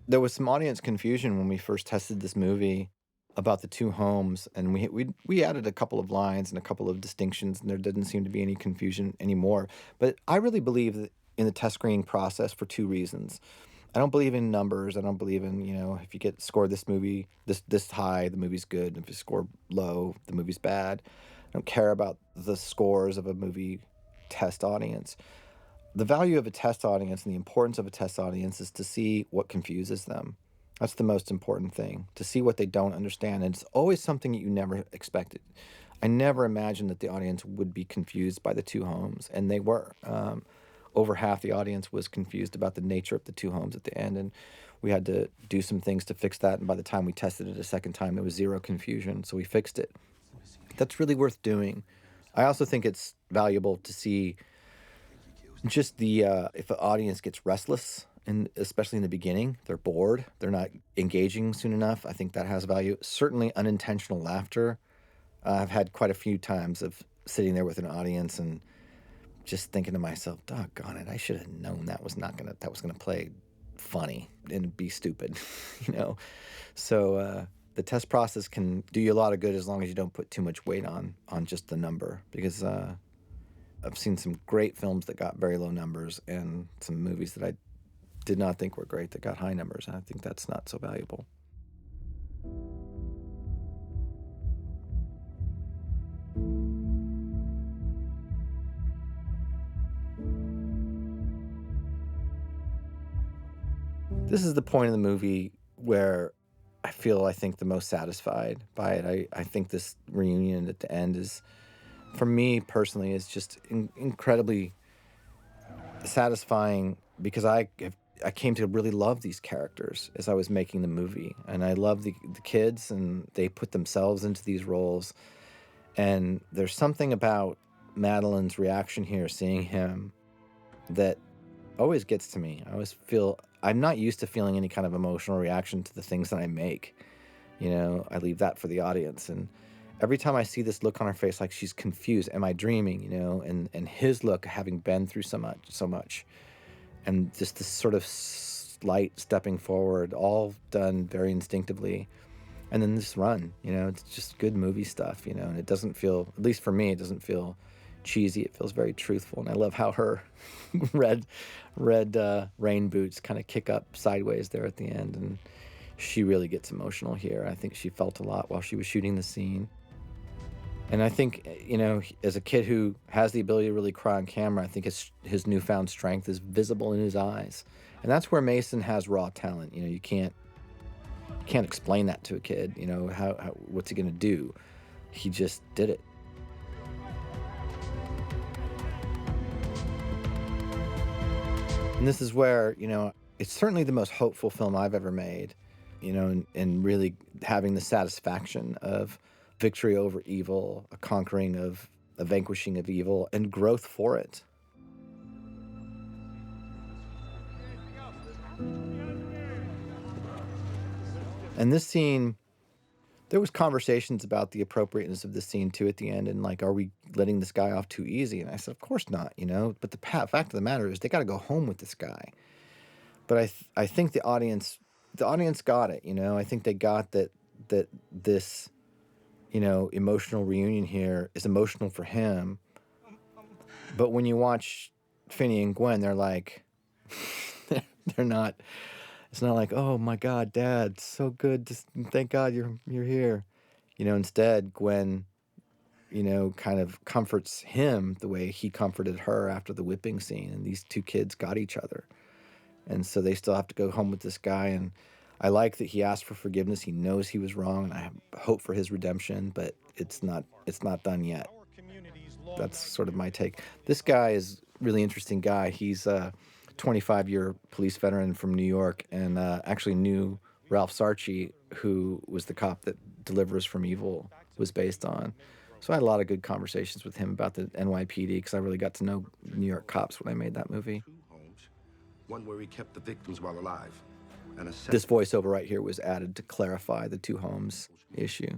There was some audience confusion when we first tested this movie about the two homes, and we added a couple of lines and a couple of distinctions, and there didn't seem to be any confusion anymore. But I really believe that in the test screening process for two reasons. I don't believe in numbers. I don't believe in, if you get scored this movie this high, the movie's good. If you score low, the movie's bad. I don't care about the scores of a movie test audience. The value of a test audience and the importance of a test audience is to see what confuses them. That's the most important thing, to see what they don't understand. And it's always something that you never expected. I never imagined that the audience would be confused by the two homes, and they were. Over half the audience was confused about the nature of the two homes at the end, and we had to do some things to fix that. And by the time we tested it a second time, there was zero confusion, so we fixed it. That's really worth doing. I also think it's valuable to see just if an audience gets restless, and especially in the beginning, they're bored, they're not engaging soon enough. I think that has value. Certainly unintentional laughter. I've had quite a few times of sitting there with an audience and just thinking to myself, doggone it, I should have known that was gonna play funny and be stupid, So the test process can do you a lot of good as long as you don't put too much weight on just the number, because I've seen some great films that got very low numbers and some movies that I did not think were great that got high numbers. I think that's not so valuable. This is the point in the movie where I think the most satisfied by it. I think this reunion at the end is, for me personally, is just incredibly satisfying, because I came to really love these characters as I was making the movie. And I love the kids, and they put themselves into these roles. And there's something about Madeline's reaction here, seeing him, that always gets to me. I always feel, I'm not used to feeling any kind of emotional reaction to the things that I make. I leave that for the audience. And every time I see this look on her face, like she's confused, am I dreaming, and his look, having been through so much, and just this sort of slight stepping forward, all done very instinctively. And then this run, it's just good movie stuff, and it doesn't feel, at least for me, it doesn't feel cheesy. It feels very truthful. And I love how her red rain boots kind of kick up sideways there at the end. And she really gets emotional here. I think she felt a lot while she was shooting the scene. And I think, as a kid who has the ability to really cry on camera, I think his newfound strength is visible in his eyes. And that's where Mason has raw talent. You can't explain that to a kid, what's he going to do? He just did it. And this is where, it's certainly the most hopeful film I've ever made. you know, and really having the satisfaction of victory over evil, a conquering of a vanquishing of evil, and growth for it. And this scene, there was conversations about the appropriateness of this scene too at the end, and like, are we letting this guy off too easy? And I said, of course not, you know. But the fact of the matter is, they got to go home with this guy. But I think the audience got it, you know. I think they got that this, you know, emotional reunion here is emotional for him. But when you watch Finney and Gwen, they're like, they're not. It's not like, oh my God, Dad, so good. Just thank God you're here. You know, instead, Gwen, you know, kind of comforts him the way he comforted her after the whipping scene. And these two kids got each other. And so they still have to go home with this guy. And I like that he asked for forgiveness. He knows he was wrong, and I hope for his redemption, but it's not done yet. That's sort of my take. This guy is a really interesting guy. He's 25-year police veteran from New York, and actually knew Ralph Sarchie, who was the cop that Deliver Us from Evil was based on. So I had a lot of good conversations with him about the NYPD, because I really got to know New York cops when I made that movie. One where he kept the victims while alive. And This voiceover right here was added to clarify the two homes issue.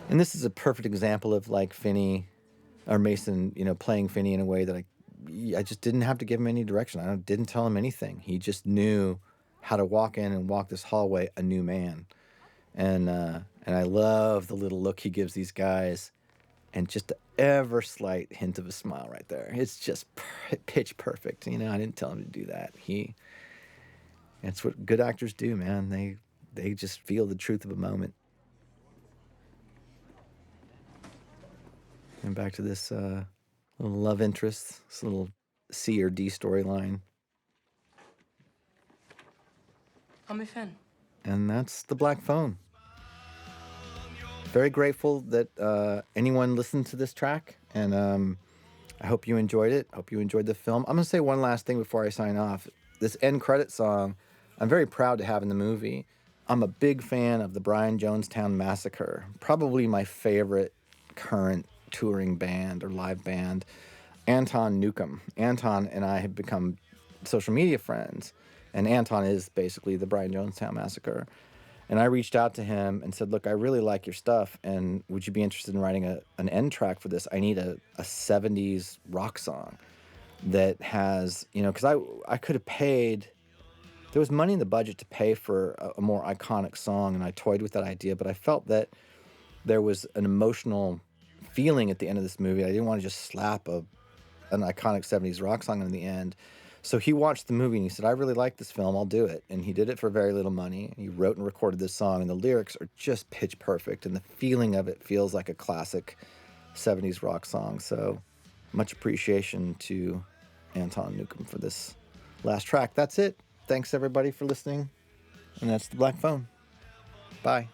And this is a perfect example of like Finney or Mason, you know, playing Finney in a way that I just didn't have to give him any direction. I didn't tell him anything. He just knew how to walk in and walk this hallway a new man. And I love the little look he gives these guys, and just the ever slight hint of a smile right there. It's just pitch perfect. You know, I didn't tell him to do that. It's what good actors do, man. They just feel the truth of a moment. And back to this little love interest, this little C or D storyline. I'm a fan. And that's The Black Phone. Very grateful that anyone listened to this track, and I hope you enjoyed it. Hope you enjoyed the film. I'm going to say one last thing before I sign off. This end credit song, I'm very proud to have in the movie. I'm a big fan of the Brian Jonestown Massacre, probably my favorite current touring band or live band, Anton Newcomb. Anton and I have become social media friends, and Anton is basically the Brian Jonestown Massacre. And I reached out to him and said, look, I really like your stuff, and would you be interested in writing an end track for this? I need a 70s rock song that has, you know, because I could have paid, there was money in the budget to pay for a more iconic song, and I toyed with that idea, but I felt that there was an emotional feeling at the end of this movie. I didn't want to just slap an iconic 70s rock song in the end. So he watched the movie and he said, I really like this film, I'll do it. And he did it for very little money. He wrote and recorded this song, and the lyrics are just pitch perfect, and the feeling of it feels like a classic 70s rock song. So much appreciation to Anton Newcomb for this last track. That's it. Thanks everybody for listening. And that's The Black Phone. Bye.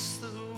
It's the